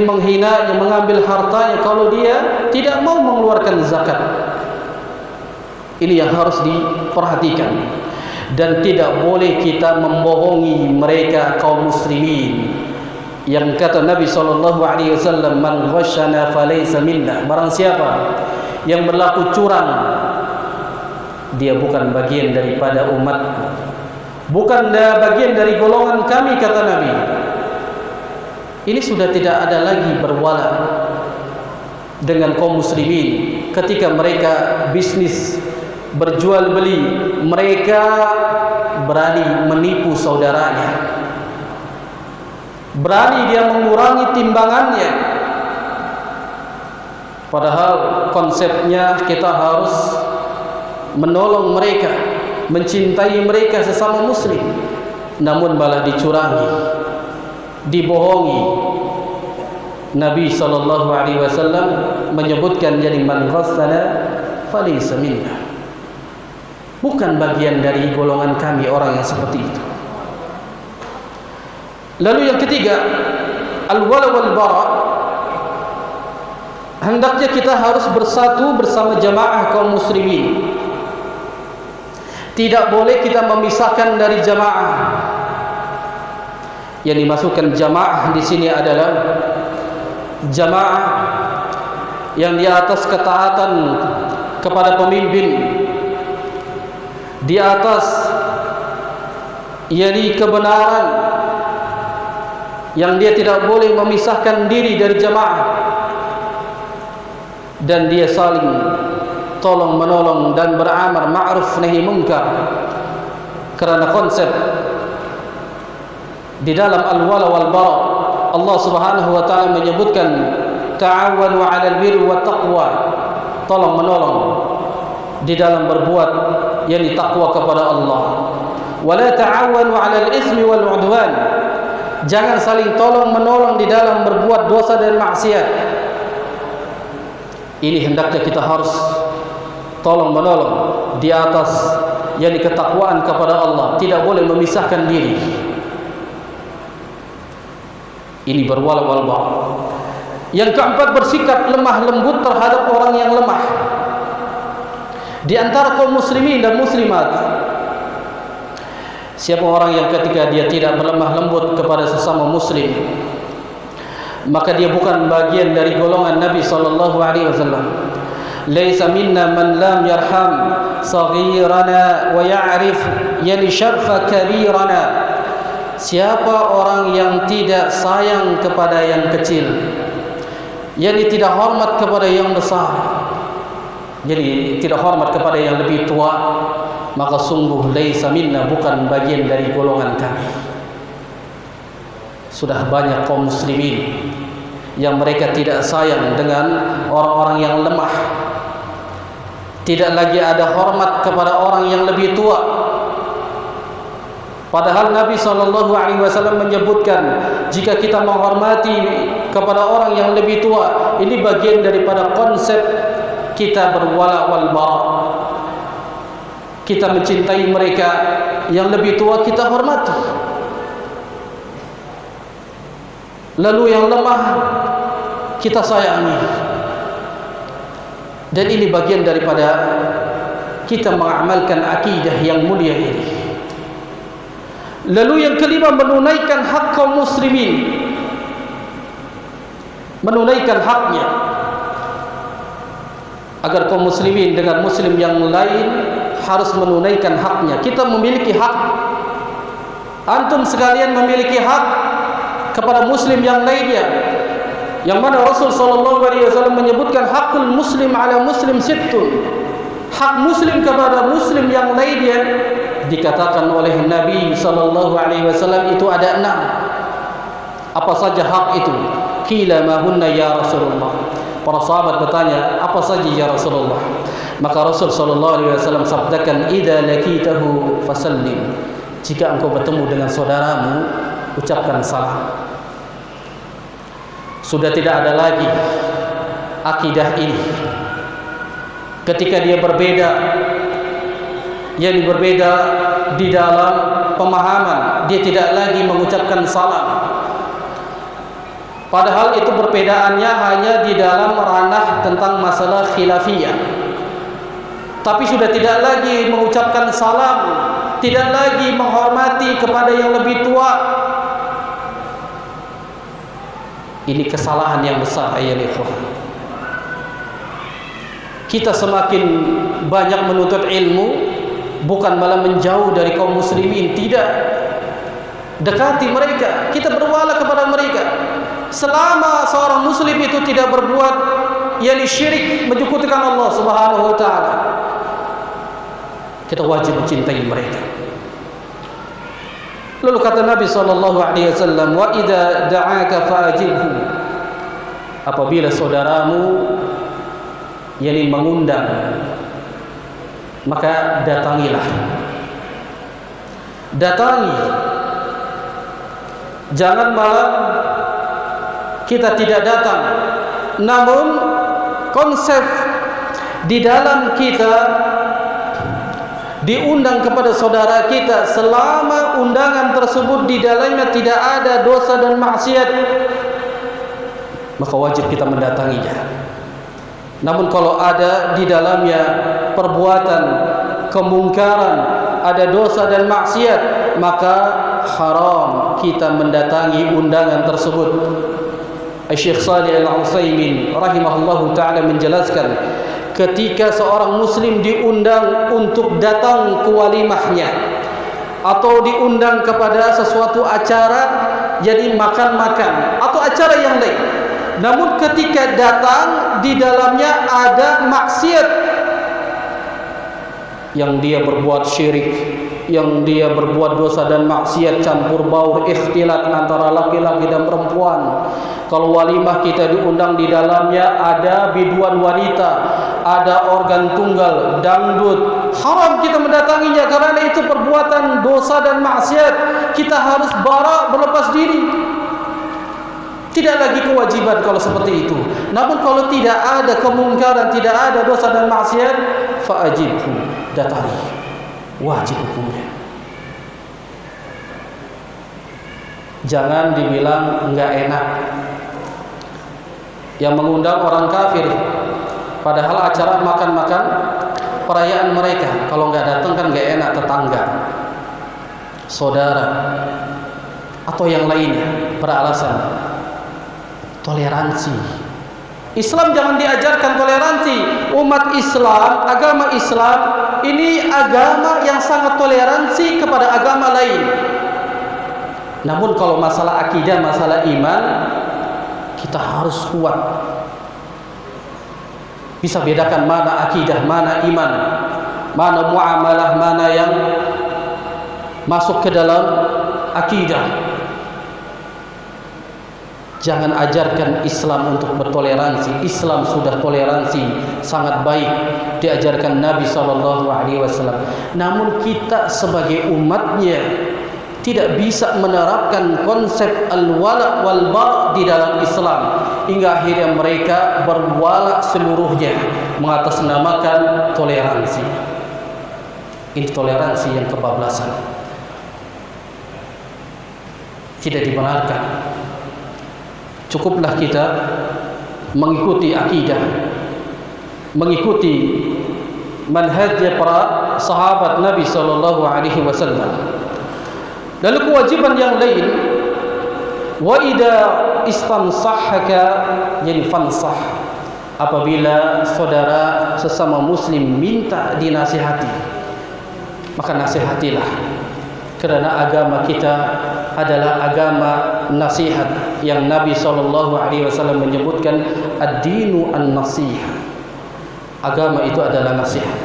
Speaker 2: menghina, mengambil hartanya kalau dia tidak mau mengeluarkan zakat. Ini yang harus diperhatikan. Dan tidak boleh kita membohongi mereka kaum muslimin. Yang kata Nabi SAW, man ghasyana falaysa minna. Barang siapa yang berlaku curang, dia bukan bagian daripada umatku, bukan bagian dari golongan kami, kata Nabi. Ini sudah tidak ada lagi berwala dengan kaum muslimin. Ketika mereka bisnis, berjual beli, mereka berani menipu saudaranya, berani dia mengurangi timbangannya. Padahal konsepnya kita harus menolong mereka, mencintai mereka sesama muslim, namun malah dicurangi, dibohongi. Nabi SAW menyebutkan, jadi man ghassana falaysa minna, bukan bagian dari golongan kami orang yang seperti itu. Lalu yang ketiga, al-wala wal bara. Hendaknya kita harus bersatu bersama jamaah kaum muslimin. Tidak boleh kita memisahkan dari jamaah. Yang dimasukkan jamaah di sini adalah jamaah yang di atas ketaatan kepada pemimpin, di atas kebenaran, yang dia tidak boleh memisahkan diri dari jamaah, dan dia saling tolong menolong dan beramar ma'ruf nahi munkar. Kerana konsep di dalam al-wala wal bara, Allah Subhanahu wa taala menyebutkan ta'awanu 'alal birri wat taqwa, tolong menolong di dalam berbuat takwa kepada Allah. Wala ta'awanu 'alal ismi wal 'udwan, jangan saling tolong menolong di dalam berbuat dosa dan maksiat. Ini hendaknya kita harus tolong menolong di atas ketakwaan kepada Allah, tidak boleh memisahkan diri. Ini berwala wal bara. Yang keempat, bersikap lemah lembut terhadap orang yang lemah di antara kaum muslimin dan muslimat. Siapa orang yang ketika dia tidak berlemah lembut kepada sesama muslim, maka dia bukan bagian dari golongan Nabi SAW. Laisa minna man lam yarham saghirana wa ya'rif syarfa kabirana. Siapa orang yang tidak sayang kepada yang kecil, tidak hormat kepada yang besar, jadi tidak hormat kepada yang lebih tua, maka sungguh laisa minna, bukan bagian dari golongan kami. Sudah banyak kaum muslimin yang mereka tidak sayang dengan orang-orang yang lemah, tidak lagi ada hormat kepada orang yang lebih tua. Padahal Nabi SAW menyebutkan, jika kita menghormati kepada orang yang lebih tua, ini bagian daripada konsep kita berwala wal bara. Kita mencintai mereka yang lebih tua, kita hormati. Lalu yang lemah kita sayangi. Dan ini bagian daripada kita mengamalkan akidah yang mulia ini. Lalu yang kelima, menunaikan hak kaum muslimin, menunaikan haknya, agar kaum muslimin dengan muslim yang lain harus menunaikan haknya. Kita memiliki hak, antum sekalian memiliki hak kepada muslim yang lainnya, yang mana Rasul SAW menyebutkan hakul muslim ala muslim sittun. Hak muslim kepada muslim yang lainnya dikatakan oleh Nabi SAW itu ada 6. Apa saja hak itu? Qila ma hunna ya Rasulullah. Para sahabat bertanya, apa saja ya Rasulullah? Maka Rasul SAW sabdakan, idza lakitahu fasallim. Jika engkau bertemu dengan saudaramu, ucapkan salam. Sudah tidak ada lagi akidah ini. Ketika dia berbeda, yang berbeda di dalam pemahaman, dia tidak lagi mengucapkan salam. Padahal itu perbedaannya hanya di dalam ranah tentang masalah khilafiyah. Tapi sudah tidak lagi mengucapkan salam, tidak lagi menghormati kepada yang lebih tua. Ini kesalahan yang besar, ayat ikhwah. Kita semakin banyak menuntut ilmu, bukan malah menjauh dari kaum muslimin. Tidak, dekati mereka, kita berwala kepada mereka. Selama seorang muslim itu tidak berbuat yakni syirik, menyekutukan Allah Subhanahu wa taala, kita wajib mencintai mereka. Lalu kata Nabi sallallahu alaihi wasallam, "Wa idza da'aka fa'ajibhu." Apabila saudaramu yakni mengundang, maka datangilah. Datangi. Jangan malah kita tidak datang. Namun konsep di dalam kita diundang kepada saudara kita, selama undangan tersebut di dalamnya tidak ada dosa dan maksiat, maka wajib kita mendatanginya. Namun kalau ada di dalamnya perbuatan kemungkaran, ada dosa dan maksiat, maka haram kita mendatangi undangan tersebut. Syekh Shalih Al-Utsaimin rahimahullahu taala menjelaskan, ketika seorang muslim diundang untuk datang ke walimahnya atau diundang kepada sesuatu acara, jadi makan-makan atau acara yang lain, namun ketika datang di dalamnya ada maksiat, yang dia berbuat syirik, yang dia berbuat dosa dan maksiat, campur baur, ikhtilat antara laki-laki dan perempuan. Kalau walimah kita diundang di dalamnya ada biduan wanita, ada organ tunggal, dangdut, haram kita mendatanginya karena itu perbuatan dosa dan maksiat. Kita harus bara, berlepas diri. Tidak lagi kewajiban kalau seperti itu. Namun kalau tidak ada kemungkaran, tidak ada dosa dan maksiat, fa'ajibhu, datangi. Wajib hukumnya. Jangan dibilang enggak enak. Yang mengundang orang kafir, padahal acara makan-makan perayaan mereka, kalau enggak datang kan enggak enak, tetangga, saudara, atau yang lainnya, beralasan toleransi. Islam jangan diajarkan toleransi. Umat Islam, agama Islam ini agama yang sangat toleransi kepada agama lain. Namun kalau masalah akidah, masalah iman, kita harus kuat. Bisa bedakan mana akidah, mana iman, mana muamalah, mana yang masuk ke dalam akidah. Jangan ajarkan Islam untuk bertoleransi. Islam sudah toleransi sangat baik, diajarkan Nabi SAW. Namun kita sebagai umatnya tidak bisa menerapkan konsep al-wala wal bara di dalam Islam, hingga akhirnya mereka berwala seluruhnya mengatasnamakan toleransi. Ini toleransi yang kebablasan, tidak dibenarkan. Cukuplah kita mengikuti akidah, mengikuti manhajnya para sahabat Nabi SAW. Lalu kewajiban yang lain, wa idza istansahaka, jadi fansah. Apabila saudara sesama muslim minta dinasihati, maka nasihatilah. Karena agama kita adalah agama nasihat, yang Nabi SAW menyebutkan ad-dinu an-nasihah. Agama itu adalah nasihat.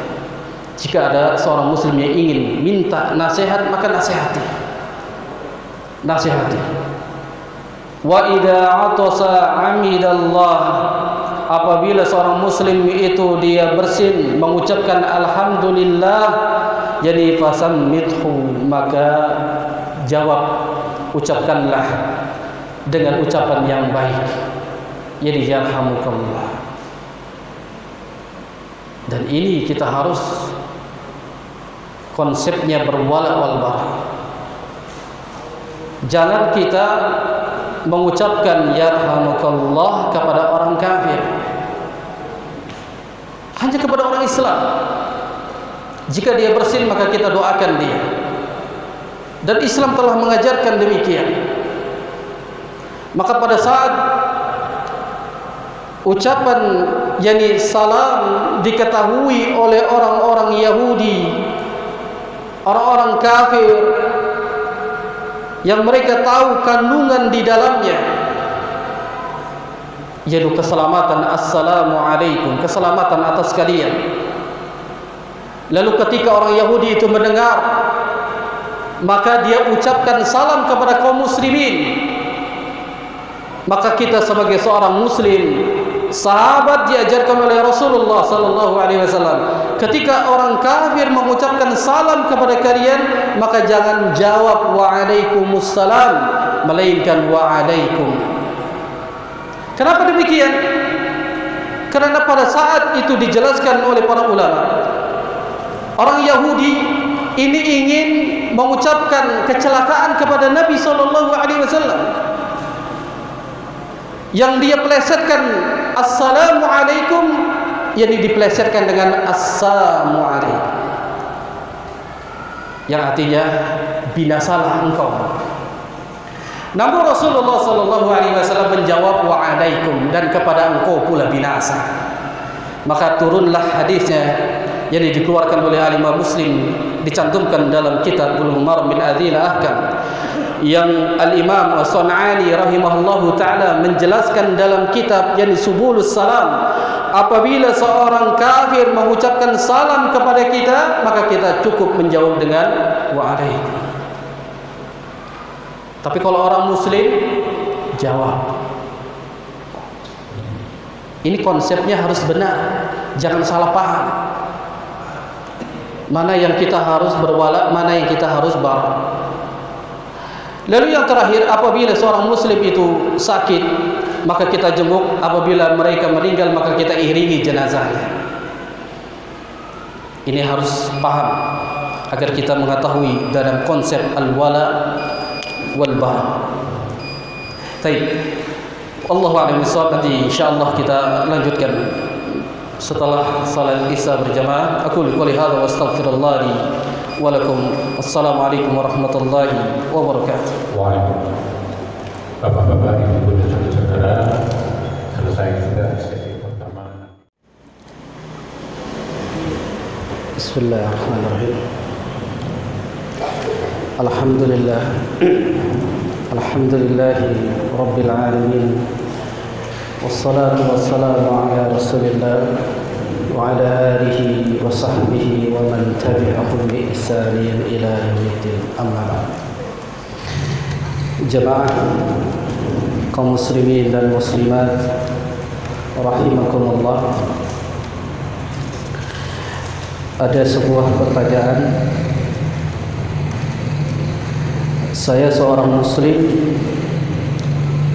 Speaker 2: Jika ada seorang muslim yang ingin minta nasihat, maka nasihati. Nasihati. Wa idza atasa amidallah, apabila seorang muslim itu dia bersin mengucapkan alhamdulillah, jadi fasammithu, maka jawab, ucapkanlah dengan ucapan yang baik, jadi yarhamukallah. Dan ini kita harus konsepnya berwala wal bara. Jangan kita mengucapkan yarhamukallah kepada orang kafir, hanya kepada orang Islam. Jika dia bersin maka kita doakan dia, dan Islam telah mengajarkan demikian. Maka pada saat ucapan yakni salam diketahui oleh orang-orang Yahudi, orang-orang kafir yang mereka tahu kandungan di dalamnya, yaitu keselamatan, assalamualaikum, keselamatan atas kalian. Lalu ketika orang Yahudi itu mendengar, maka dia ucapkan salam kepada kaum muslimin. Maka kita sebagai seorang muslim, sahabat diajarkan oleh Rasulullah sallallahu alaihi wasallam, ketika orang kafir mengucapkan salam kepada kalian, maka jangan jawab waalaikumsalam, melainkan waalaikum. Kenapa demikian? Karena pada saat itu dijelaskan oleh para ulama, orang Yahudi ini ingin mengucapkan kecelakaan kepada Nabi sallallahu alaihi wasallam, yang dia plesetkan assalamualaikum, yang diplesetkan dengan assalamualaikum, yang artinya binasalah engkau. Namun Rasulullah sallallahu alaihi wasallam menjawab waalaikum, dan kepada engkau pula binasa. Maka turunlah hadisnya yang dikeluarkan oleh Imam Muslim, dicantumkan dalam kitab Bulughul Maram min Adhil Ahkam, yang Al-Imam As-Sun'ani rahimahullahu ta'ala menjelaskan dalam kitab yang Subulus Salam, apabila seorang kafir mengucapkan salam kepada kita, maka kita cukup menjawab dengan waalaikum. Tapi kalau orang muslim, jawab. Ini konsepnya harus benar, jangan salah paham. Mana yang kita harus berwala, mana yang kita harus bara. Lalu yang terakhir, apabila seorang muslim itu sakit, maka kita jenguk. Apabila mereka meninggal, maka kita iringi jenazahnya. Ini harus paham agar kita mengetahui dalam konsep al-wala wal bara. Baik, Allahu a'lam bishawab. Nanti insyaallah kita lanjutkan setelah salat Isya berjamaah. Aku qouli hadza wa astaghfirullah li wa lakum. Assalamualaikum warahmatullahi wabarakatuh.
Speaker 3: Waalaikumsalam. Bapak-bapak, ibu-ibu dan saudara-saudara, selesai sudah sesi pertama.
Speaker 2: Bismillahirrahmanirrahim. Alhamdulillah. Alhamdulillahi rabbil alamin. Wassalatu wassalamu ala Rasulillah wa ala alihi wa sahbihi wa man tabi'ahum bi ihsanin ila yaumiddin. Amma ba'd. Jemaah kaum muslimin dan muslimat rahimakumullah, ada sebuah pertanyaan. Saya seorang muslim,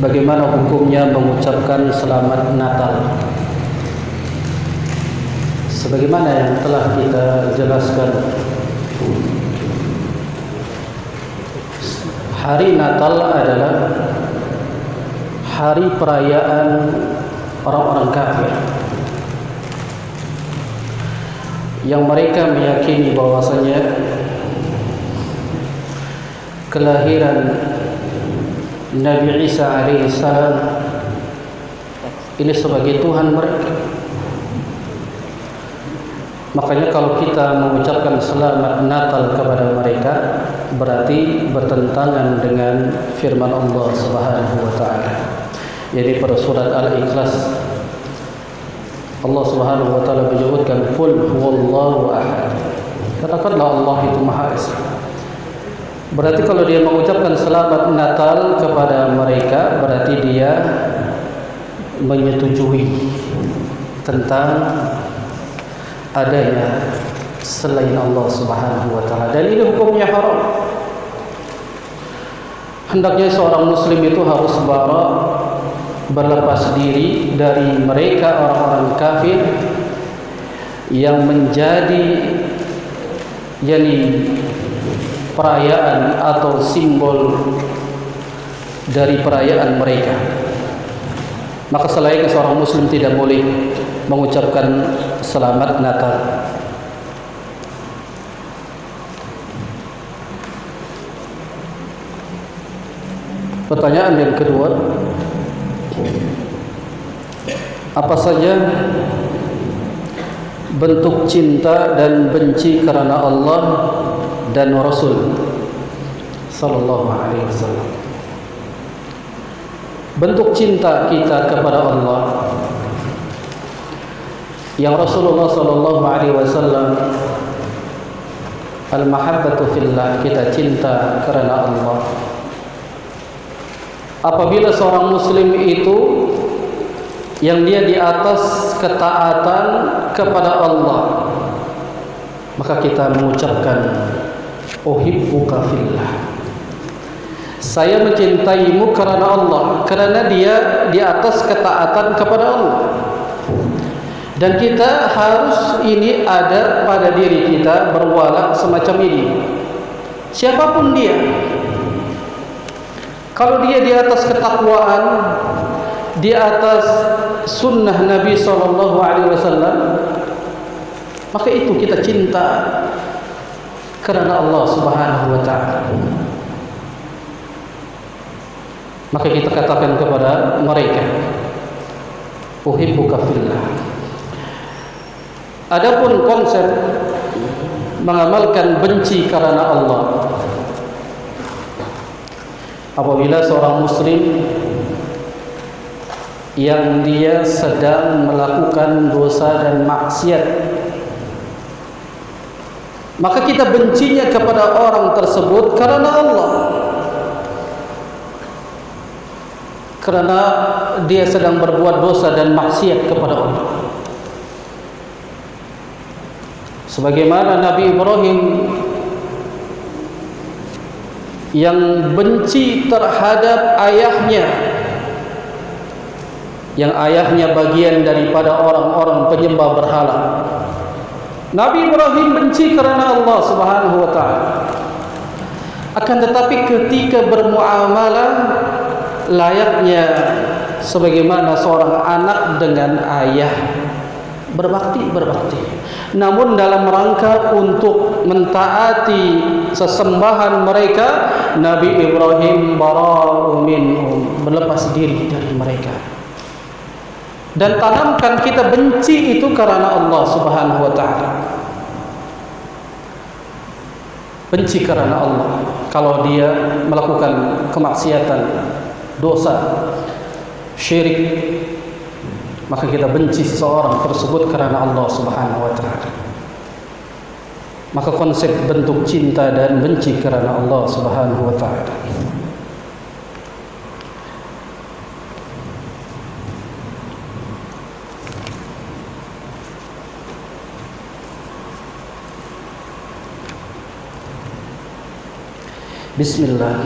Speaker 2: bagaimana hukumnya mengucapkan selamat Natal? Sebagaimana yang telah kita jelaskan, hari Natal adalah hari perayaan orang-orang kafir, yang mereka meyakini bahwasanya kelahiran Nabi Isa alaihissalam ini sebagai Tuhan mereka. Makanya kalau kita mengucapkan selamat Natal kepada mereka, berarti bertentangan dengan firman Allah Subhanahu wa taala. Jadi pada surat Al-Ikhlas, Allah Subhanahu wa taala menyebutkan qul huwallahu ahad. Katakanlah Allah itu Maha Esa. Berarti kalau dia mengucapkan selamat Natal kepada mereka, berarti dia menyetujui tentang adanya selain Allah Subhanahu wa taala, dan ini hukumnya haram. Hendaknya seorang muslim itu harus berlepas diri dari mereka orang-orang kafir yang menjadi yakni perayaan atau simbol dari perayaan mereka, maka selayaknya seorang muslim tidak boleh mengucapkan selamat Natal. Pertanyaan yang kedua, apa saja bentuk cinta dan benci karena Allah dan Rasul sallallahu alaihi wasallam? Bentuk cinta kita kepada Allah yang Rasulullah sallallahu alaihi wasallam, al-mahabbatu fillah, kita cinta karena Allah. Apabila seorang muslim itu yang dia di atas ketaatan kepada Allah, maka kita mengucapkan uhibbuka fillah, saya mencintaimu karena Allah, karena dia di atas ketaatan kepada Allah. Dan kita harus ini ada pada diri kita, berwala semacam ini. Siapapun dia, kalau dia di atas ketakwaan, di atas sunnah Nabi SAW, maka itu kita cinta karena Allah Subhanahu wa ta'ala. Maka kita katakan kepada mereka, uhibbuka fillah. Adapun konsep mengamalkan benci karena Allah, apabila seorang muslim yang dia sedang melakukan dosa dan maksiat, maka kita bencinya kepada orang tersebut karena Allah, karena dia sedang berbuat dosa dan maksiat kepada Allah. Sebagaimana Nabi Ibrahim yang benci terhadap ayahnya, yang ayahnya bagian daripada orang-orang penyembah berhala. Nabi Ibrahim benci karena Allah Subhanahu wa ta'ala. Akan tetapi ketika bermuamalah layaknya sebagaimana seorang anak dengan ayah, berbakti. Namun dalam rangka untuk mentaati sesembahan mereka, Nabi Ibrahim bara'u minhum, berlepas diri dari mereka. Dan tanamkan kita benci itu karena Allah Subhanahu wa ta'ala. Benci karena Allah. Kalau dia melakukan kemaksiatan, dosa, syirik, maka kita benci seseorang tersebut karena Allah Subhanahu wa ta'ala. Maka konsep bentuk cinta dan benci karena Allah Subhanahu wa ta'ala. Bismillah.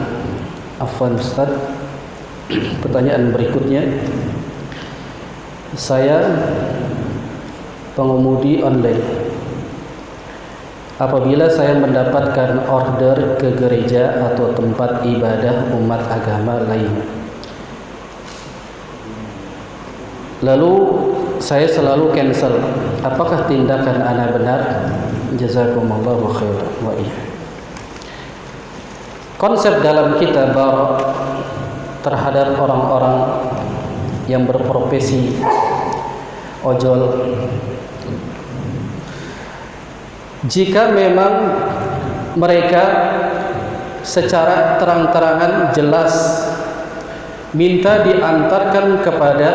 Speaker 2: Afwan Ustaz, pertanyaan berikutnya, saya pengemudi online. Apabila saya mendapatkan order ke gereja atau tempat ibadah umat agama lain, lalu saya selalu cancel, apakah tindakan ana benar? Jazakumullahu khairan wa iyyakum. Konsep dalam kita bara terhadap orang-orang yang berprofesi ojol, jika memang mereka secara terang-terangan jelas minta diantarkan kepada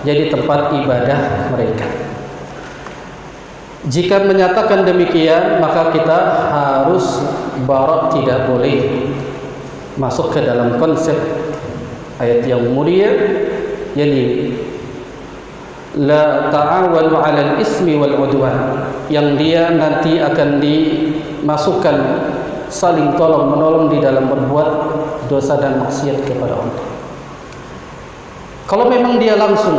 Speaker 2: jadi tempat ibadah mereka, jika menyatakan demikian, maka kita harus barak, tidak boleh masuk ke dalam konsep ayat yang mulia, yakni la ta'awanu 'alal ismi wal 'udwan, yang dia nanti akan dimasukkan saling tolong menolong di dalam berbuat dosa dan maksiat kepada Allah. Kalau memang dia langsung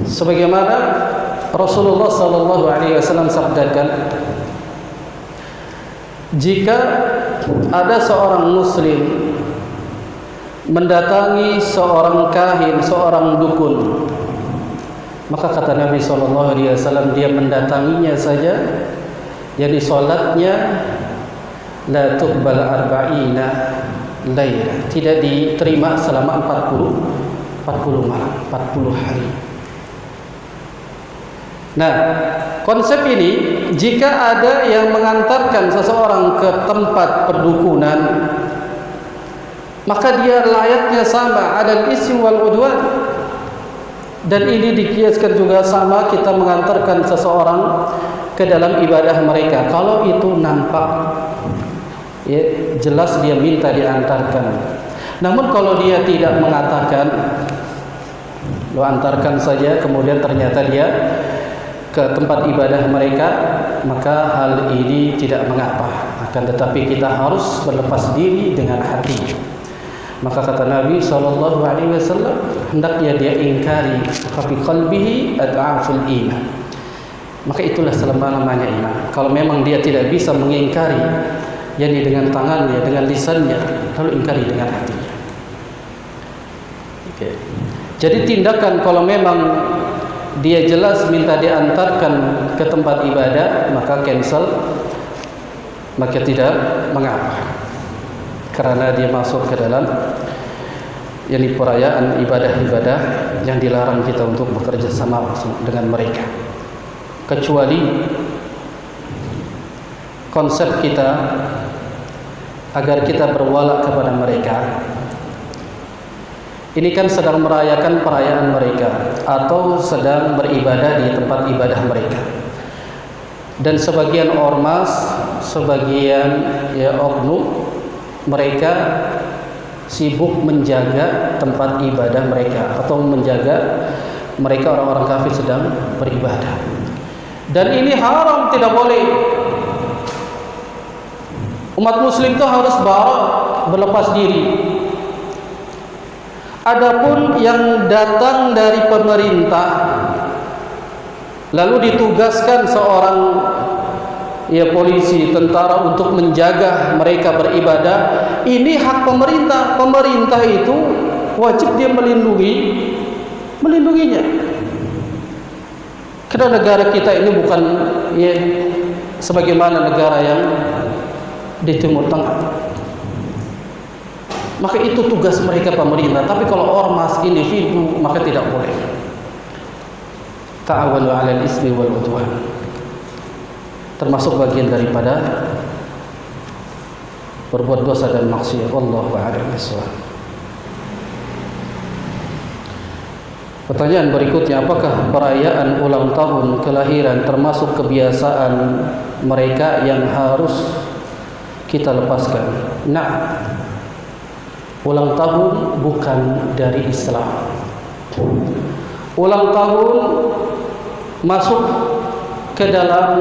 Speaker 2: sebagaimana Rasulullah sallallahu alaihi wasallam sabdakan, jika ada seorang muslim mendatangi seorang kahin, seorang dukun, maka kata Nabi sallallahu alaihi wasallam, dia mendatanginya saja, jadi salatnya la tuqbal arba'ina laila, tidak diterima selama 40 malam, 40 hari. Nah, konsep ini, jika ada yang mengantarkan seseorang ke tempat perdukunan, maka dia layaknya sama, adal ismi wal udwan. Dan ini dikiaskan juga sama kita mengantarkan seseorang ke dalam ibadah mereka. Kalau itu nampak, ya, jelas dia minta diantarkan. Namun kalau dia tidak mengatakan, lo antarkan saja, kemudian ternyata dia ke tempat ibadah mereka, maka hal ini tidak mengapa. Akan tetapi kita harus berlepas diri dengan hati. Maka kata Nabi sallallahu alaihi wasallam, hendaknya dia ingkari fi qalbihi ad'aful iman. Maka itulah selama-lamanya iman. Kalau memang dia tidak bisa mengingkari, yakni dengan tangannya, dengan lisannya, lalu ingkari dengan hatinya. Oke. Jadi tindakan kalau memang dia jelas minta diantarkan ke tempat ibadah, maka cancel, maka tidak mengapa, karena dia masuk ke dalam yakni perayaan ibadah-ibadah yang dilarang kita untuk bekerja sama dengan mereka. Kecuali konsep kita agar kita berwala kepada mereka, ini kan sedang merayakan perayaan mereka atau sedang beribadah di tempat ibadah mereka. Dan sebagian ormas, sebagian oknum, mereka sibuk menjaga tempat ibadah mereka atau menjaga mereka orang-orang kafir sedang beribadah. Dan ini haram, tidak boleh. Umat muslim itu harus berlepas diri. Adapun yang datang dari pemerintah lalu ditugaskan seorang polisi, tentara untuk menjaga mereka beribadah, ini hak pemerintah. Pemerintah itu wajib dia melindunginya. Karena negara kita ini bukan sebagaimana negara yang di Timur Tengah. Maka itu tugas mereka pemerintah. Tapi kalau ormas, individu, maka tidak boleh. Ta'awanu 'alal ismi wal 'udwan. Termasuk bagian daripada berbuat dosa dan maksiat. Wallahu a'lam bishawab. Pertanyaan berikutnya, apakah perayaan ulang tahun kelahiran termasuk kebiasaan mereka yang harus kita lepaskan? Nah, ulang tahun bukan dari Islam. Ulang tahun masuk ke dalam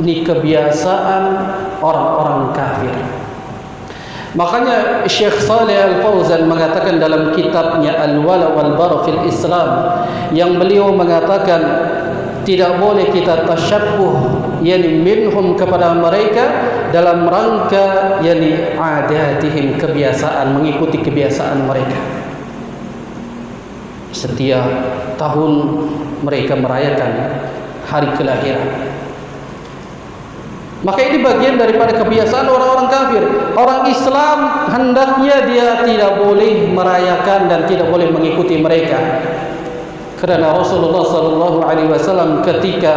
Speaker 2: ini kebiasaan orang-orang kafir. Makanya Syekh Shalih Al-Fauzan mengatakan dalam kitabnya Al-Wala wal Bara fil Islam, yang beliau mengatakan tidak boleh kita tasyabbuh yakni minhum kepada mereka dalam rangka yakni adatihim, kebiasaan, mengikuti kebiasaan mereka. Setiap tahun mereka merayakan hari kelahiran. Maka ini bagian daripada kebiasaan orang-orang kafir. Orang Islam hendaknya dia tidak boleh merayakan dan tidak boleh mengikuti mereka. Karena Rasulullah sallallahu alaihi wasallam ketika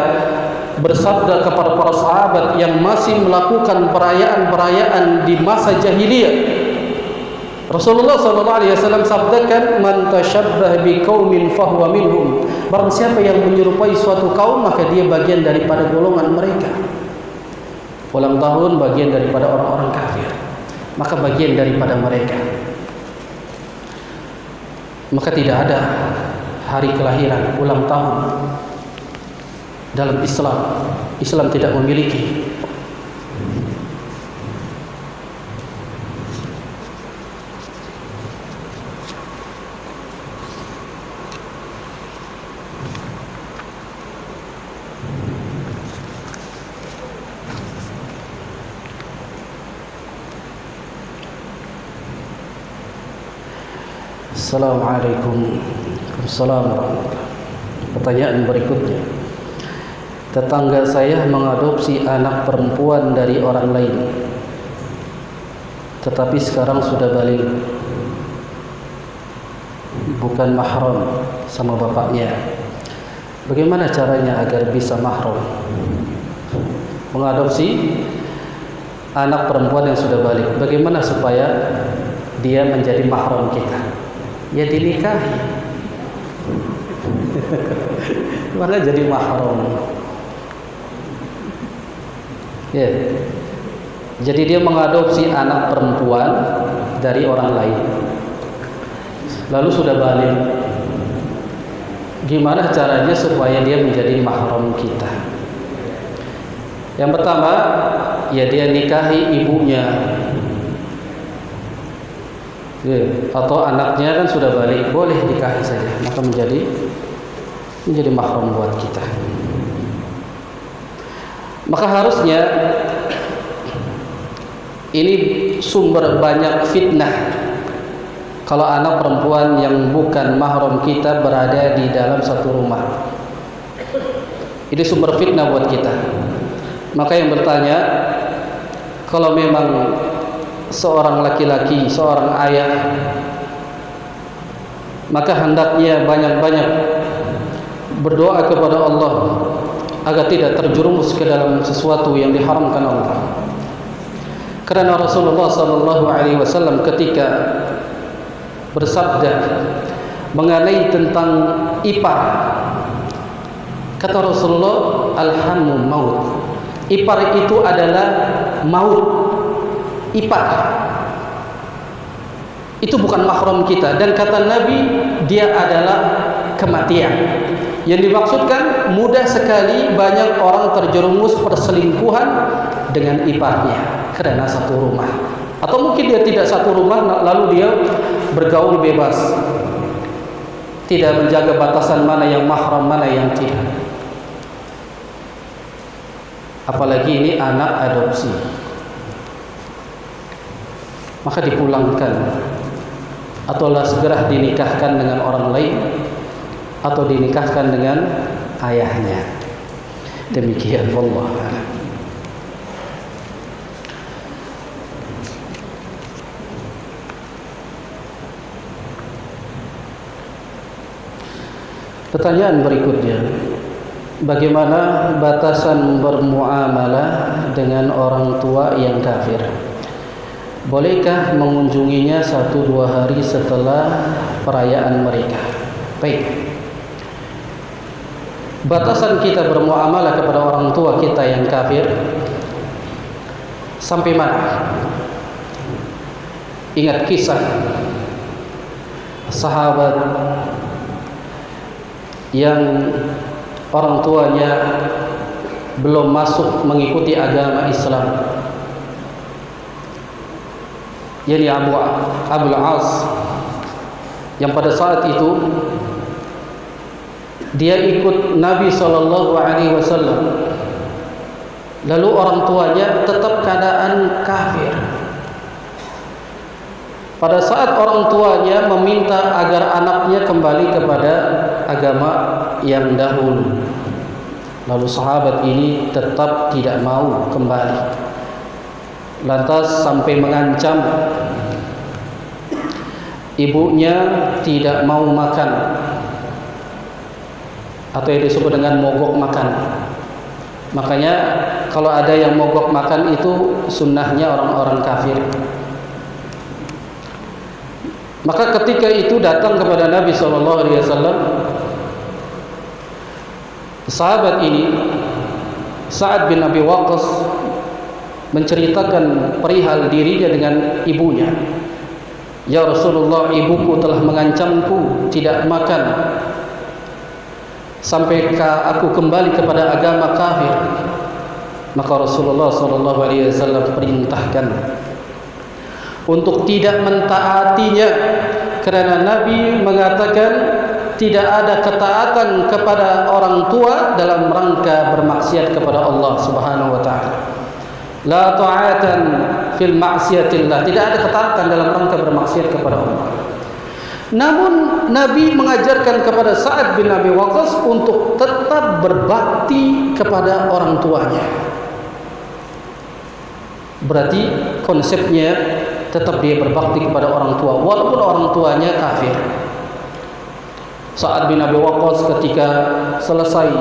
Speaker 2: bersabda kepada para sahabat yang masih melakukan perayaan-perayaan di masa jahiliyah, Rasulullah sallallahu alaihi wasallam sabdakan, man tasyabbah biqaumin fahuwa minhum. Barang siapa yang menyerupai suatu kaum, maka dia bagian daripada golongan mereka. Ulang tahun bagian daripada orang-orang kafir, maka bagian daripada mereka. Maka tidak ada hari kelahiran, ulang tahun dalam Islam. Islam tidak memiliki. Assalamualaikum warahmatullahi. Pertanyaan berikutnya. Tetangga saya mengadopsi anak perempuan dari orang lain, tetapi sekarang sudah balik, bukan mahram sama bapaknya. Bagaimana caranya agar bisa mahram? Mengadopsi anak perempuan yang sudah balik, bagaimana supaya dia menjadi mahram kita? Ya dinikahi. Mana jadi mahram? Ya. Jadi dia mengadopsi anak perempuan dari orang lain, lalu sudah balik. Gimana caranya supaya dia menjadi mahram kita? Yang pertama, ya dia nikahi ibunya, ya, atau anaknya kan sudah balik, boleh nikahi saja, maka menjadi mahram buat kita. Maka harusnya ini sumber banyak fitnah kalau anak perempuan yang bukan mahram kita berada di dalam satu rumah. Ini sumber fitnah buat kita. Maka yang bertanya, kalau memang seorang laki-laki, seorang ayah, maka hendaknya banyak-banyak berdoa kepada Allah agar tidak terjerumus ke dalam sesuatu yang diharamkan Allah. Karena Rasulullah SAW ketika bersabda mengenai tentang ipar, kata Rasulullah, alhammu maut. Ipar itu adalah maut. Ipar itu bukan mahram kita, dan kata Nabi dia adalah kematian. Yang dimaksudkan, mudah sekali banyak orang terjerumus perselingkuhan dengan iparnya karena satu rumah, atau mungkin dia tidak satu rumah lalu dia bergaul bebas, tidak menjaga batasan mana yang mahram, mana yang tidak. Apalagi ini anak adopsi, maka dipulangkan atau segera dinikahkan dengan orang lain, atau dinikahkan dengan ayahnya. Demikian, wallahu a'lam. Pertanyaan berikutnya, bagaimana batasan bermuamalah dengan orang tua yang kafir? Bolehkah mengunjunginya 1-2 hari setelah perayaan mereka? Baik. Batasan kita bermuamalah kepada orang tua kita yang kafir sampai mana? Ingat kisah sahabat yang orang tuanya belum masuk mengikuti agama Islam, yakni Abul As, yang pada saat itu dia ikut Nabi SAW, lalu orang tuanya tetap keadaan kafir. Pada saat orang tuanya meminta agar anaknya kembali kepada agama yang dahulu, lalu sahabat ini tetap tidak mau kembali, lantas sampai mengancam ibunya tidak mau makan, atau yang disebut dengan mogok makan. Makanya kalau ada yang mogok makan itu sunnahnya orang-orang kafir. Maka ketika itu datang kepada Nabi SAW, sahabat ini Sa'ad bin Abi Waqqas menceritakan perihal dirinya dengan ibunya. Ya Rasulullah, ibuku telah mengancamku tidak makan sampai aku kembali kepada agama kafir. Maka Rasulullah SAW perintahkan untuk tidak mentaatinya, karena Nabi mengatakan tidak ada ketaatan kepada orang tua dalam rangka bermaksiat kepada Allah Subhanahu wa taala. La ta'atan fil ma'siyatillah, tidak ada ketaatan dalam rangka bermaksiat kepada Allah. Namun Nabi mengajarkan kepada Sa'ad bin Abi Waqqas untuk tetap berbakti kepada orang tuanya. Berarti konsepnya tetap dia berbakti kepada orang tua walaupun orang tuanya kafir. Sa'ad bin Abi Waqqas ketika selesai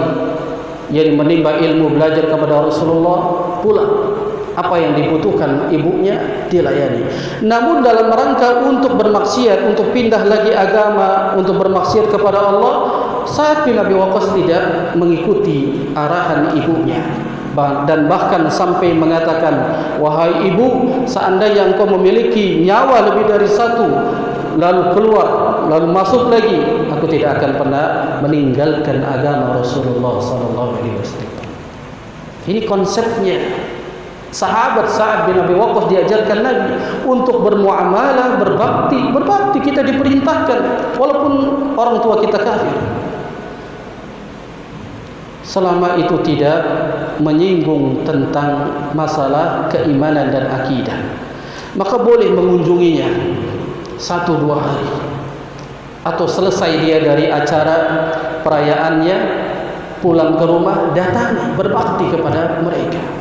Speaker 2: menimba ilmu, belajar kepada Rasulullah, pulang. Apa yang dibutuhkan ibunya dilayani. Namun dalam rangka untuk bermaksiat, untuk pindah lagi agama, untuk bermaksiat kepada Allah, Sa'ad bin Abi Waqqas tidak mengikuti arahan ibunya. Dan bahkan sampai mengatakan, wahai ibu, seandainya engkau memiliki nyawa lebih dari satu, lalu keluar, lalu masuk lagi, aku tidak akan pernah meninggalkan agama Rasulullah SAW. Ini konsepnya. Sahabat Sa'ad bin Abi Waqqas diajarkan Nabi untuk bermuamalah, berbakti kita diperintahkan walaupun orang tua kita kafir, selama itu tidak menyinggung tentang masalah keimanan dan akidah, maka boleh mengunjunginya 1-2 hari, atau selesai dia dari acara perayaannya, pulang ke rumah, datangi, berbakti kepada mereka.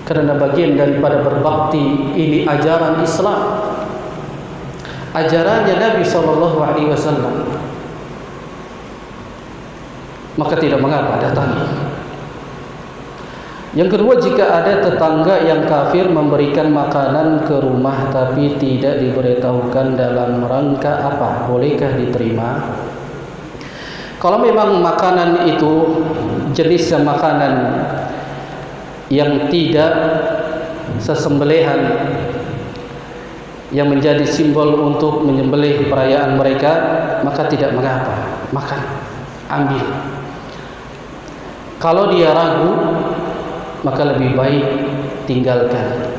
Speaker 2: Karena bagian daripada berbakti ini ajaran Islam, ajarannya Nabi SAW. Maka tidak mengapa datangi. Yang kedua, jika ada tetangga yang kafir memberikan makanan ke rumah tapi tidak diberitahukan dalam rangka apa, bolehkah diterima? Kalau memang makanan itu jenis makanan yang tidak sesembelihan yang menjadi simbol untuk menyembelih perayaan mereka, maka tidak mengapa, makan, ambil. Kalau dia ragu, maka lebih baik tinggalkan.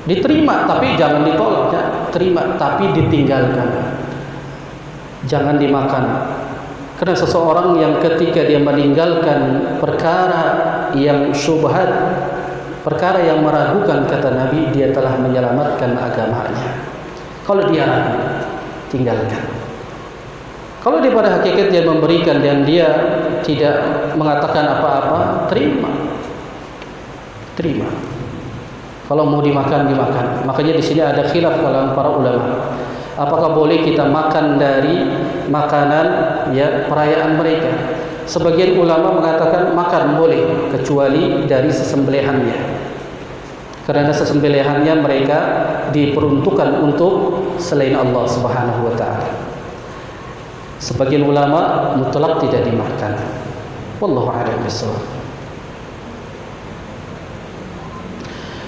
Speaker 2: Diterima tapi jangan ditolak, ya. Terima tapi ditinggalkan, jangan dimakan. Karena seseorang yang ketika dia meninggalkan perkara yang syubhat, perkara yang meragukan, kata Nabi, dia telah menyelamatkan agamanya. Kalau dia ragu, tinggalkan. Kalau dia pada hakikat dia memberikan dan dia tidak mengatakan apa-apa, terima. Kalau mau dimakan, dimakan. Makanya di sini ada khilaf kalangan para ulama. Apakah boleh kita makan dari makanan perayaan mereka? Sebagian ulama mengatakan makan boleh, kecuali dari sesembelihannya. Karena sesembelihannya mereka diperuntukkan untuk selain Allah Subhanahu wa taala. Sebagian ulama mutlak tidak dimakan. Wallahu a'lam bishawab.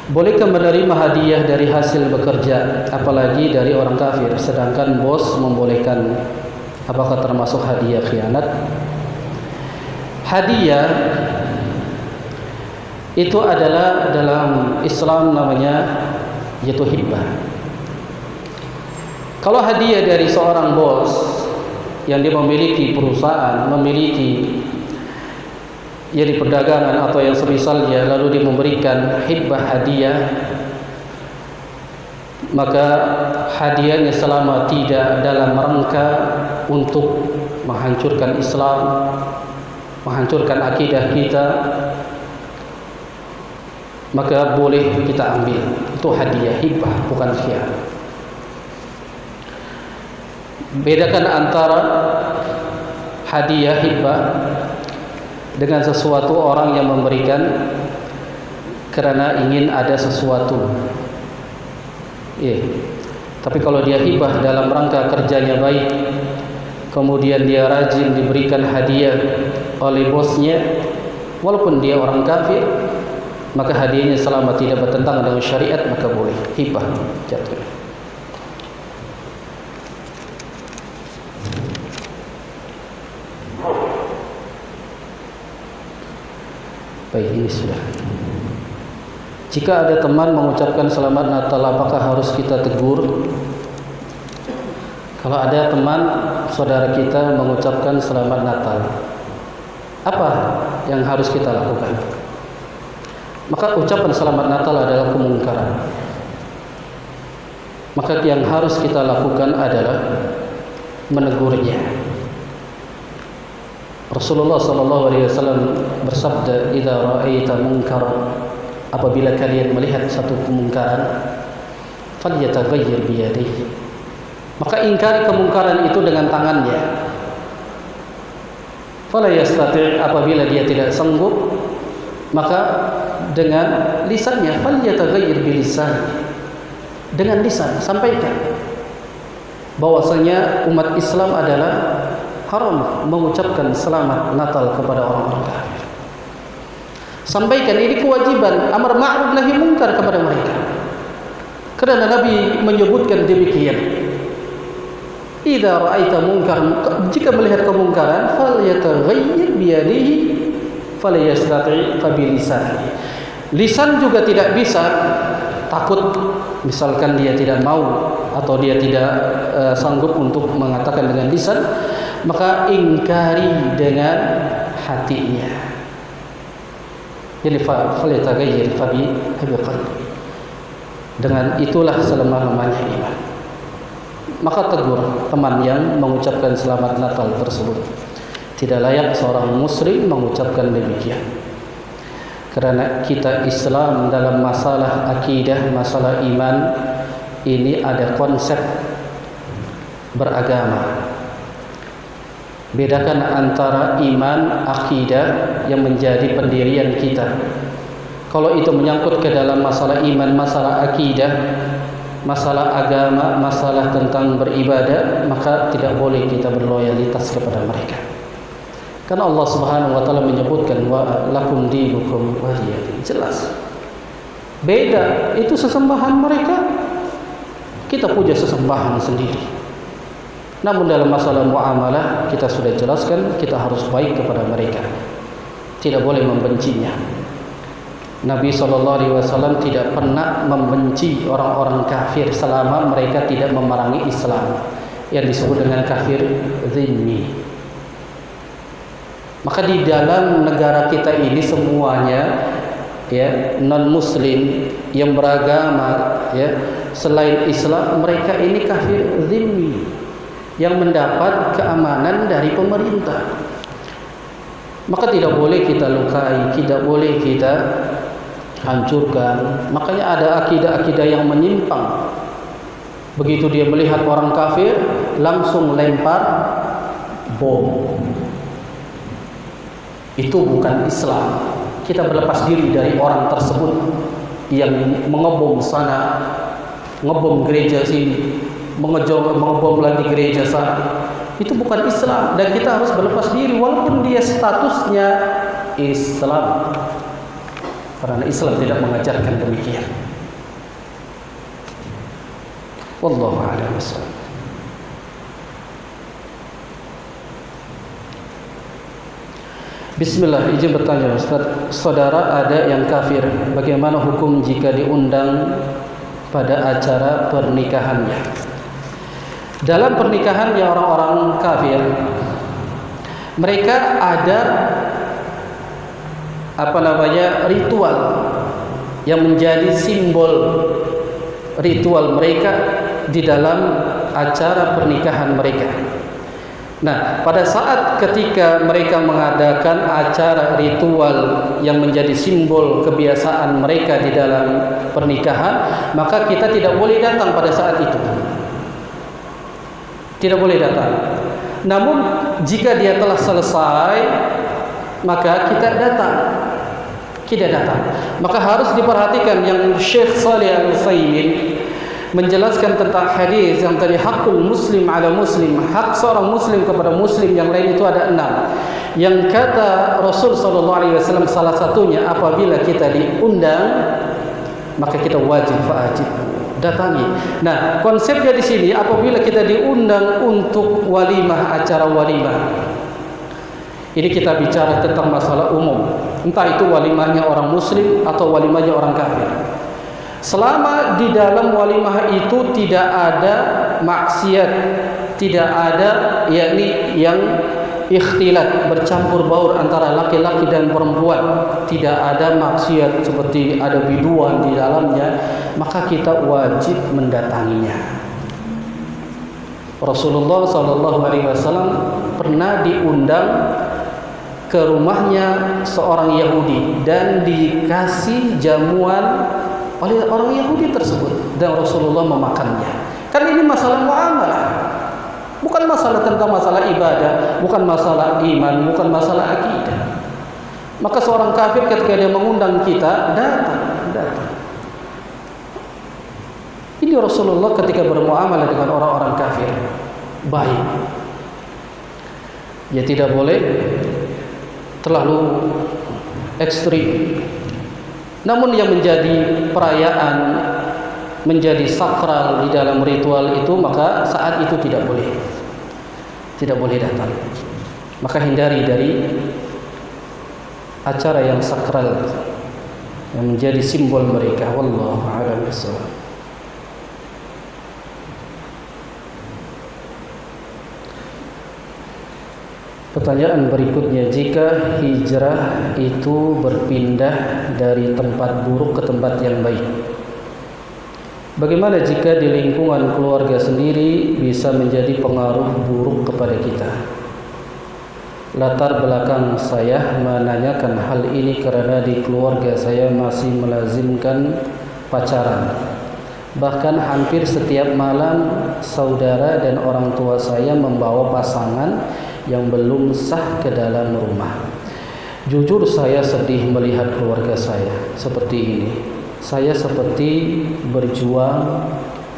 Speaker 2: Bolehkah menerima hadiah dari hasil bekerja, apalagi dari orang kafir, sedangkan bos membolehkan? Apakah termasuk hadiah khianat? Hadiah itu adalah dalam Islam namanya yaitu hibah. Kalau hadiah dari seorang bos yang dia memiliki perusahaan, memiliki di perdagangan atau yang semisalnya, lalu dia memberikan hibah, hadiah, maka hadiahnya selama tidak dalam rangka untuk menghancurkan Islam, menghancurkan akidah kita, maka boleh kita ambil. Itu hadiah, hibah, bukan khianat. Bedakan antara hadiah, hibah dengan sesuatu orang yang memberikan karena ingin ada sesuatu. Tapi kalau dia hibah dalam rangka kerjanya baik, kemudian dia rajin diberikan hadiah oleh bosnya, walaupun dia orang kafir, maka hadiahnya selama tidak bertentangan dengan syariat, maka boleh hibah jatuh. Baik, ini sudah. Jika ada teman mengucapkan selamat Natal, apakah harus kita tegur? Kalau ada teman saudara kita mengucapkan selamat Natal, apa yang harus kita lakukan? Maka ucapan selamat Natal adalah kemungkaran. maka yang harus kita lakukan adalah menegurnya. Rasulullah SAW bersabda, "Idza ra'aita munkaran," apabila kalian melihat satu kemungkaran, falyataghayyir biyadihi, maka ingkari kemungkaran itu dengan tangannya. Fala yastati', apabila dia tidak sanggup, maka dengan lisannya. Falyataghayyir bilisanihi, dengan lisan sampaikan bahwasanya umat Islam adalah haram mengucapkan selamat Natal kepada orang-orang kafir. Sampaikan, ini kewajiban amar ma'ruf nahi munkar kepada mereka. Karena Nabi menyebutkan demikian. Idza ra'aita munkaran, jika melihat kemungkaran, falyataghayyir biyadihi falyastati' fabilisanihi. Lisan juga tidak bisa, takut misalkan dia tidak mau atau dia tidak sanggup untuk mengatakan dengan lisan, maka ingkari dengan hatinya. Jadi falyataghayyir biqalbi. Dengan itulah selemah-lemahnya iman. Maka tegur teman yang mengucapkan selamat Natal tersebut. Tidak layak seorang muslim mengucapkan demikian. Karena kita Islam dalam masalah akidah, masalah iman, ini ada konsep beragama. Bedakan antara iman, akidah yang menjadi pendirian kita. Kalau itu menyangkut ke dalam masalah iman, masalah akidah, masalah agama, masalah tentang beribadah, maka tidak boleh kita berloyalitas kepada mereka. Karena Allah Subhanahu wa taala menyebutkan wa lakum dinukum waliyadin. Jelas. Beda, itu sesembahan mereka, kita puja sesembahan sendiri. Namun dalam masalah muamalah kita sudah jelaskan, kita harus baik kepada mereka. Tidak boleh membencinya. Nabi SAW tidak pernah membenci orang-orang kafir selama mereka tidak memerangi Islam, yang disebut dengan kafir zimmi. Maka di dalam negara kita ini semuanya ya non muslim yang beragama ya selain Islam, mereka ini kafir zimmi yang mendapat keamanan dari pemerintah. Maka tidak boleh kita lukai, tidak boleh kita hancurkan. Makanya ada akidah-akidah yang menyimpang. Begitu dia melihat orang kafir, langsung lempar bom. Itu bukan Islam. Kita berlepas diri dari orang tersebut yang mengebom sana, ngebom gereja sini, mengebom lagi gereja sana. Itu bukan Islam, dan kita harus berlepas diri walaupun dia statusnya Islam. Karena Islam tidak mengajarkan demikian. Wallahu a'lam bishawab. Bismillah, izin bertanya Ustaz, saudara ada yang kafir, bagaimana hukum jika diundang pada acara pernikahannya? Dalam pernikahannya orang-orang kafir, mereka ada ritual yang menjadi simbol ritual mereka di dalam acara pernikahan mereka. Nah, pada saat ketika mereka mengadakan acara ritual yang menjadi simbol kebiasaan mereka di dalam pernikahan, maka kita tidak boleh datang pada saat itu. Tidak boleh datang. Namun jika dia telah selesai, maka kita datang. Kita datang. Maka harus diperhatikan yang Syekh Shalih Al-Utsaimin menjelaskan tentang hadis yang tadi hakul muslim ala muslim, hak seorang muslim kepada muslim yang lain itu ada 6. Yang kata Rasul SAW salah satunya, apabila kita diundang maka kita wajib datangi. Nah, konsepnya di sini apabila kita diundang untuk walimah, acara walimah. Ini kita bicara tentang masalah umum. Entah itu walimahnya orang muslim atau walimahnya orang kafir. Selama di dalam walimah itu tidak ada maksiat, tidak ada yakni yang ikhtilat, bercampur baur antara laki-laki dan perempuan, tidak ada maksiat seperti ada biduan di dalamnya, maka kita wajib mendatanginya. Rasulullah SAW pernah diundang ke rumahnya seorang Yahudi dan dikasih jamuan oleh orang Yahudi tersebut, dan Rasulullah memakannya. Kan ini masalah muamalah, bukan masalah tentang masalah ibadah, bukan masalah iman, bukan masalah akidah. Maka seorang kafir ketika dia mengundang kita, datang. Ini Rasulullah ketika bermuamalah dengan orang-orang kafir baik. Ya, tidak boleh terlalu ekstrim. Namun yang menjadi perayaan, menjadi sakral di dalam ritual itu, maka saat itu tidak boleh datang. Maka hindari dari acara yang sakral yang menjadi simbol mereka. Wallahu a'lam bishawab. Pertanyaan berikutnya, jika hijrah itu berpindah dari tempat buruk ke tempat yang baik, bagaimana jika di lingkungan keluarga sendiri bisa menjadi pengaruh buruk kepada kita? Latar belakang saya menanyakan hal ini karena di keluarga saya masih melazimkan pacaran. Bahkan hampir setiap malam saudara dan orang tua saya membawa pasangan yang belum sah ke dalam rumah. Jujur saya sedih melihat keluarga saya seperti ini. Saya seperti berjuang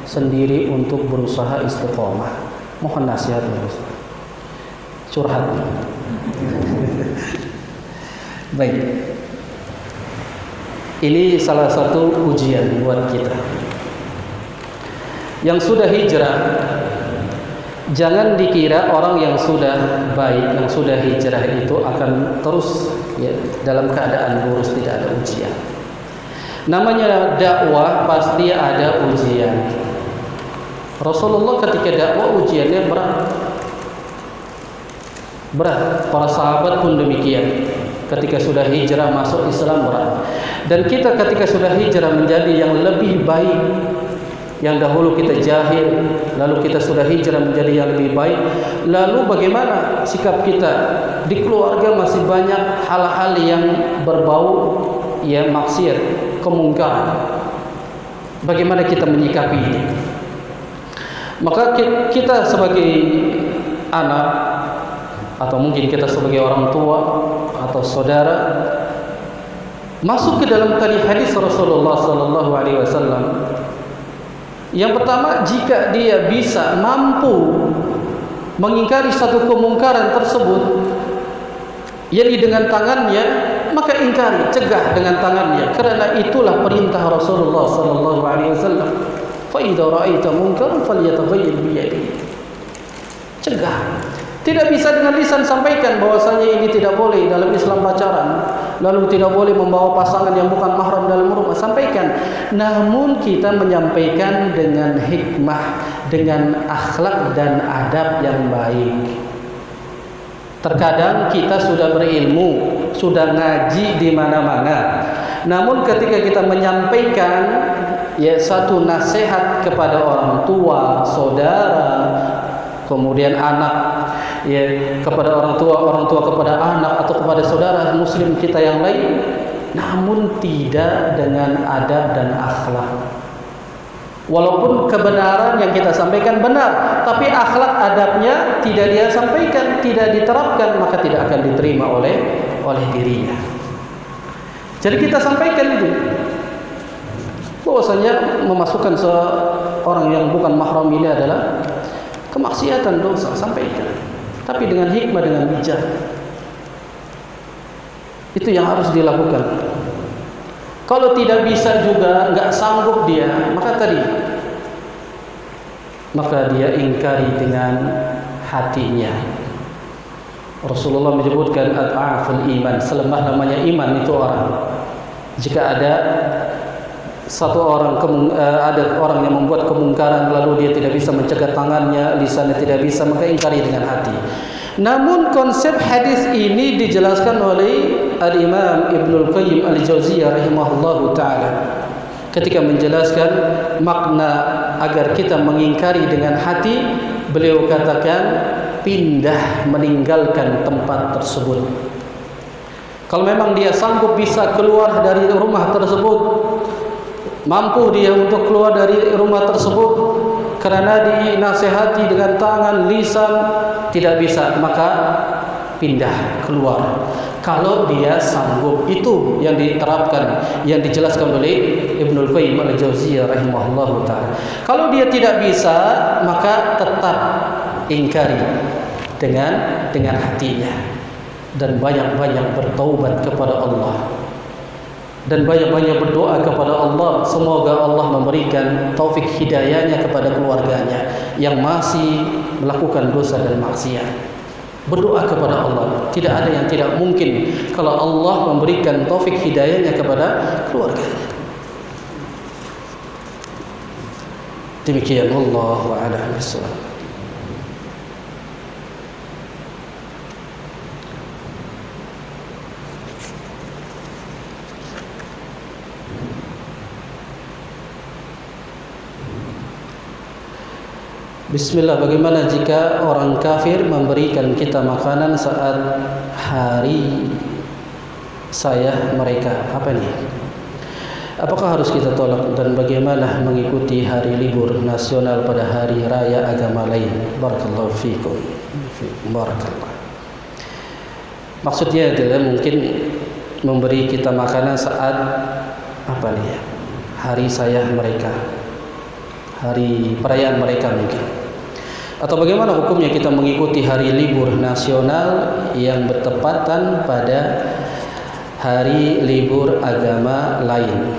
Speaker 2: sendiri untuk berusaha istiqomah. Mohon nasihat ya Ustaz. Curhat. Baik. Ini salah satu ujian buat kita. Yang sudah hijrah, jangan dikira orang yang sudah baik, yang sudah hijrah itu akan terus ya, dalam keadaan lurus, tidak ada ujian. Namanya dakwah pasti ada ujian. Rasulullah ketika dakwah ujiannya berat. Para sahabat pun demikian. Ketika sudah hijrah masuk Islam berat. Dan kita ketika sudah hijrah menjadi yang lebih baik, yang dahulu kita jahil, lalu kita sudah hijrah menjadi yang lebih baik. Lalu bagaimana sikap kita? Di keluarga masih banyak hal-hal yang berbau ya maksiat, kemungkaran. Bagaimana kita menyikapi ini? Maka kita sebagai anak, atau mungkin kita sebagai orang tua atau saudara, masuk ke dalam tadi hadis Rasulullah SAW. Yang pertama, jika dia bisa mampu mengingkari satu kemungkaran tersebut, yakni dengan tangannya, maka ingkari, cegah dengan tangannya. Karena itulah perintah Rasulullah SAW. Fa idza ra'aita munkaran falyataghayyar bi yadihi. Cegah. Tidak bisa dengan lisan sampaikan bahwasanya ini tidak boleh dalam Islam pacaran, lalu tidak boleh membawa pasangan yang bukan mahram dalam rumah, sampaikan. Namun kita menyampaikan dengan hikmah, dengan akhlak dan adab yang baik. Terkadang kita sudah berilmu, sudah ngaji di mana-mana, namun ketika kita menyampaikan ya satu nasihat kepada orang tua, saudara, kemudian anak, ya kepada orang tua kepada anak atau kepada saudara muslim kita yang lain, namun tidak dengan adab dan akhlak. Walaupun kebenaran yang kita sampaikan benar, tapi akhlak adabnya tidak dia sampaikan, tidak diterapkan, maka tidak akan diterima oleh dirinya. Jadi kita sampaikan itu, bahwasanya memasukkan seorang yang bukan mahram ini adalah kemaksiatan, dosa, sampaikan. Tapi dengan hikmah, dengan bijak. Itu yang harus dilakukan. Kalau tidak bisa juga, nggak sanggup dia, maka dia ingkari dengan hatinya. Rasulullah menyebutkan al-aful iman, selemah namanya iman itu orang. Jika ada ada orang yang membuat kemungkaran lalu dia tidak bisa mencegah tangannya, lisannya tidak bisa, maka ingkari dengan hati. Namun konsep hadis ini dijelaskan oleh Al-Imam Ibnul Qayyim Al-Jauziyah rahimahullahu taala. ketika menjelaskan makna agar kita mengingkari dengan hati, beliau katakan pindah meninggalkan tempat tersebut. Kalau memang dia sanggup bisa keluar dari rumah tersebut, mampu dia untuk keluar dari rumah tersebut karena dinasihati dengan tangan, lisan, tidak bisa, maka pindah keluar. Kalau dia sanggup, itu yang diterapkan, yang dijelaskan oleh Ibnul Qayyim al-Jauziyah rahimahullahu ta'ala. Kalau dia tidak bisa, maka tetap ingkari dengan hatinya, dan banyak-banyak bertaubat kepada Allah, dan banyak-banyak berdoa kepada Allah. Semoga Allah memberikan taufik hidayahnya kepada keluarganya yang masih melakukan dosa dan maksiat. Berdoa kepada Allah, tidak ada yang tidak mungkin kalau Allah memberikan taufik hidayahnya kepada keluarganya. Demikian, wallahu a'lam bishawab. Bismillah, bagaimana jika orang kafir memberikan kita makanan saat hari saya mereka? Apa ini? Apakah harus kita tolak, dan bagaimana mengikuti hari libur nasional pada hari raya agama lain? Barakallahu fikum. Barakallah. Maksudnya adalah mungkin memberi kita makanan saat apa nih? Hari saya mereka, hari perayaan mereka mungkin. Atau bagaimana hukumnya kita mengikuti hari libur nasional yang bertepatan pada hari libur agama lain,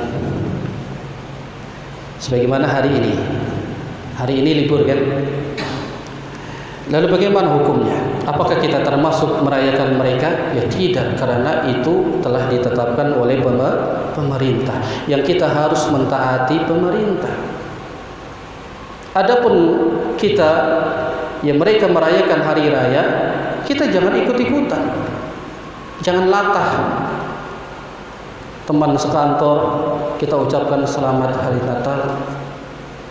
Speaker 2: sebagaimana hari ini. Hari ini libur kan? Lalu bagaimana hukumnya? Apakah kita termasuk merayakan mereka? Ya tidak, karena itu telah ditetapkan oleh pemerintah, yang kita harus mentaati pemerintah. Adapun kita, ya mereka merayakan hari raya, kita jangan ikut-ikutan, jangan latah. Teman sekantor kita ucapkan selamat hari Natal,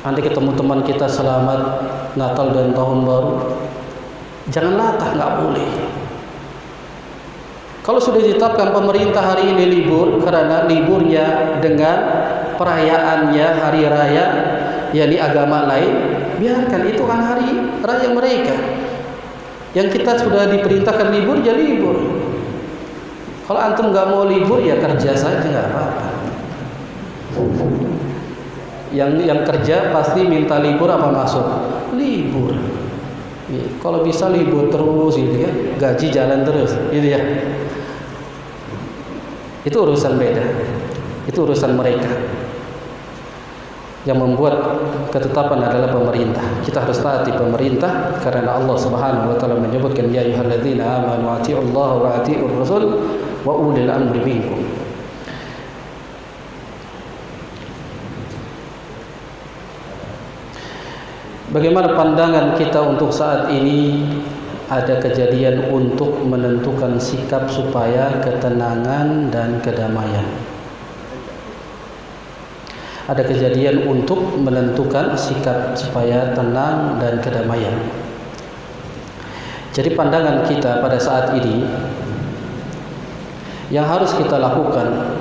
Speaker 2: nanti ketemu teman kita selamat Natal dan Tahun Baru, jangan latah, nggak boleh. Kalau sudah ditetapkan pemerintah hari ini libur, karena liburnya dengan perayaannya hari raya, yakni agama lain, biarkan, itu kan hari raya mereka. Yang kita sudah diperintahkan libur, ya libur. Kalau antum nggak mau libur, ya kerja saja, nggak apa-apa. Yang kerja pasti minta libur apa masuk? Libur. Kalau bisa libur terus, gitu ya, gaji jalan terus, gitu ya. Itu urusan beda. Itu urusan mereka. Yang membuat ketetapan adalah pemerintah. Kita harus taati pemerintah, karena Allah Subhanahu wa taala menyebutkan, ya ayyuhalladzina amanu atiiullaha wa atiiur rasul wa ulil amri minkum. Bagaimana pandangan kita untuk saat ini ada kejadian untuk menentukan sikap supaya ketenangan dan kedamaian? Ada kejadian untuk menentukan sikap supaya tenang dan kedamaian. Jadi pandangan kita pada saat ini, yang harus kita lakukan,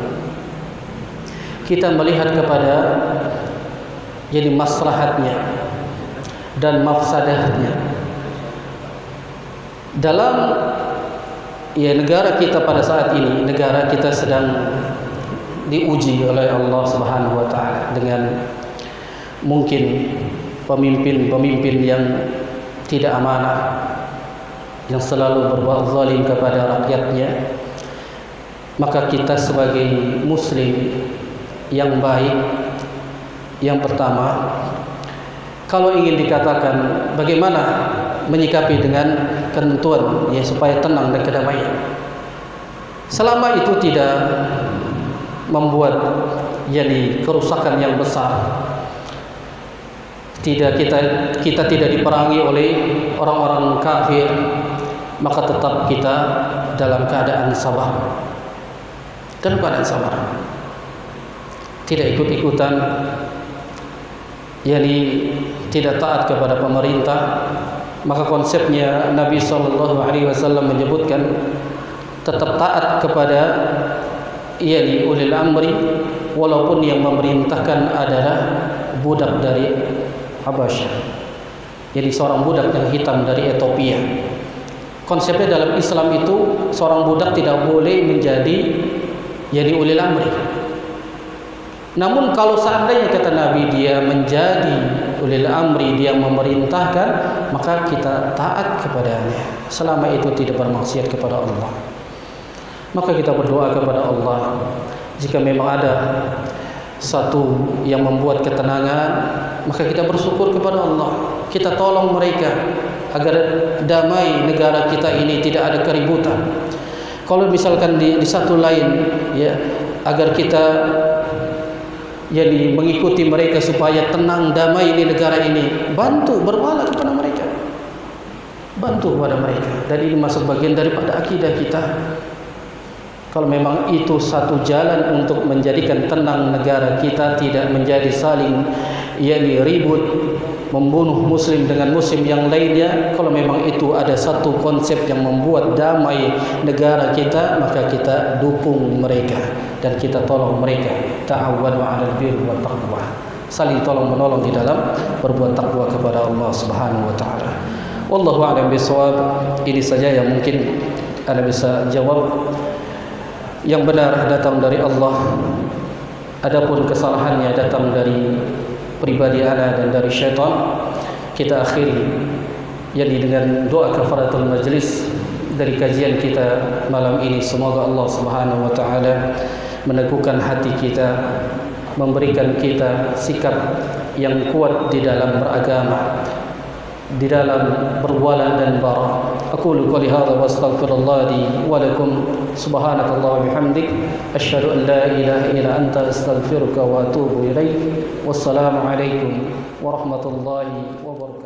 Speaker 2: kita melihat kepada jadi maslahatnya dan mafsadahnya dalam negara kita pada saat ini. Negara kita sedang diuji oleh Allah Subhanahu wa taala dengan mungkin pemimpin-pemimpin yang tidak amanah, yang selalu berbuat zalim kepada rakyatnya. Maka kita sebagai muslim yang baik, yang pertama, kalau ingin dikatakan bagaimana menyikapi dengan ketentuan ya supaya tenang dan kedamaian, selama itu tidak membuat jadi kerusakan yang besar, kita tidak diperangi oleh orang-orang kafir, maka tetap kita dalam keadaan sabar. Dalam keadaan sabar. tidak ikut-ikutan, yakni tidak taat kepada pemerintah, maka konsepnya Nabi SAW menyebutkan tetap taat kepada yakni ulil amri, walaupun yang memerintahkan adalah budak dari Habasyah, jadi seorang budak yang hitam dari Ethiopia. Konsepnya dalam Islam itu seorang budak tidak boleh menjadi jadi ulil amri. Namun kalau seandainya kata Nabi dia menjadi ulil amri, dia memerintahkan, maka kita taat kepadanya selama itu tidak bermaksiat kepada Allah. Maka kita berdoa kepada Allah, jika memang ada satu yang membuat ketenangan, maka kita bersyukur kepada Allah. Kita tolong mereka agar damai negara kita ini, tidak ada keributan. Kalau misalkan di satu lain, ya, agar kita jadi mengikuti mereka supaya tenang damai di negara ini, bantu berwala kepada mereka, bantu kepada mereka. Dan ini masuk bagian daripada akidah kita. Kalau memang itu satu jalan untuk menjadikan tenang negara kita, tidak menjadi saling yakni ribut, membunuh muslim dengan muslim yang lainnya, kalau memang itu ada satu konsep yang membuat damai negara kita, maka kita dukung mereka dan kita tolong mereka. Ta'awwanu 'alal birri wat taqwa, saling tolong menolong di dalam berbuat takwa kepada Allah Subhanahu wa taala. Wallahu a'lam bishawab. Ini saja yang mungkin Anda bisa jawab. Yang benar datang dari Allah, adapun kesalahannya datang dari pribadi ana dan dari syaitan. Kita akhiri yakni dengan doa kafaratul majlis dari kajian kita malam ini. Semoga Allah Subhanahu wa taala meneguhkan hati kita, memberikan kita sikap yang kuat di dalam beragama, di dalam berwala dan bara. Aqulu qouli hadza wa astaghfirullah li wa lakum. Subhanakallah wa bihamdik, asyhadu an la ilaha illa anta, astaghfiruka wa atubu ilaik. Wassalamu alaikum warahmatullahi wabarakatuh.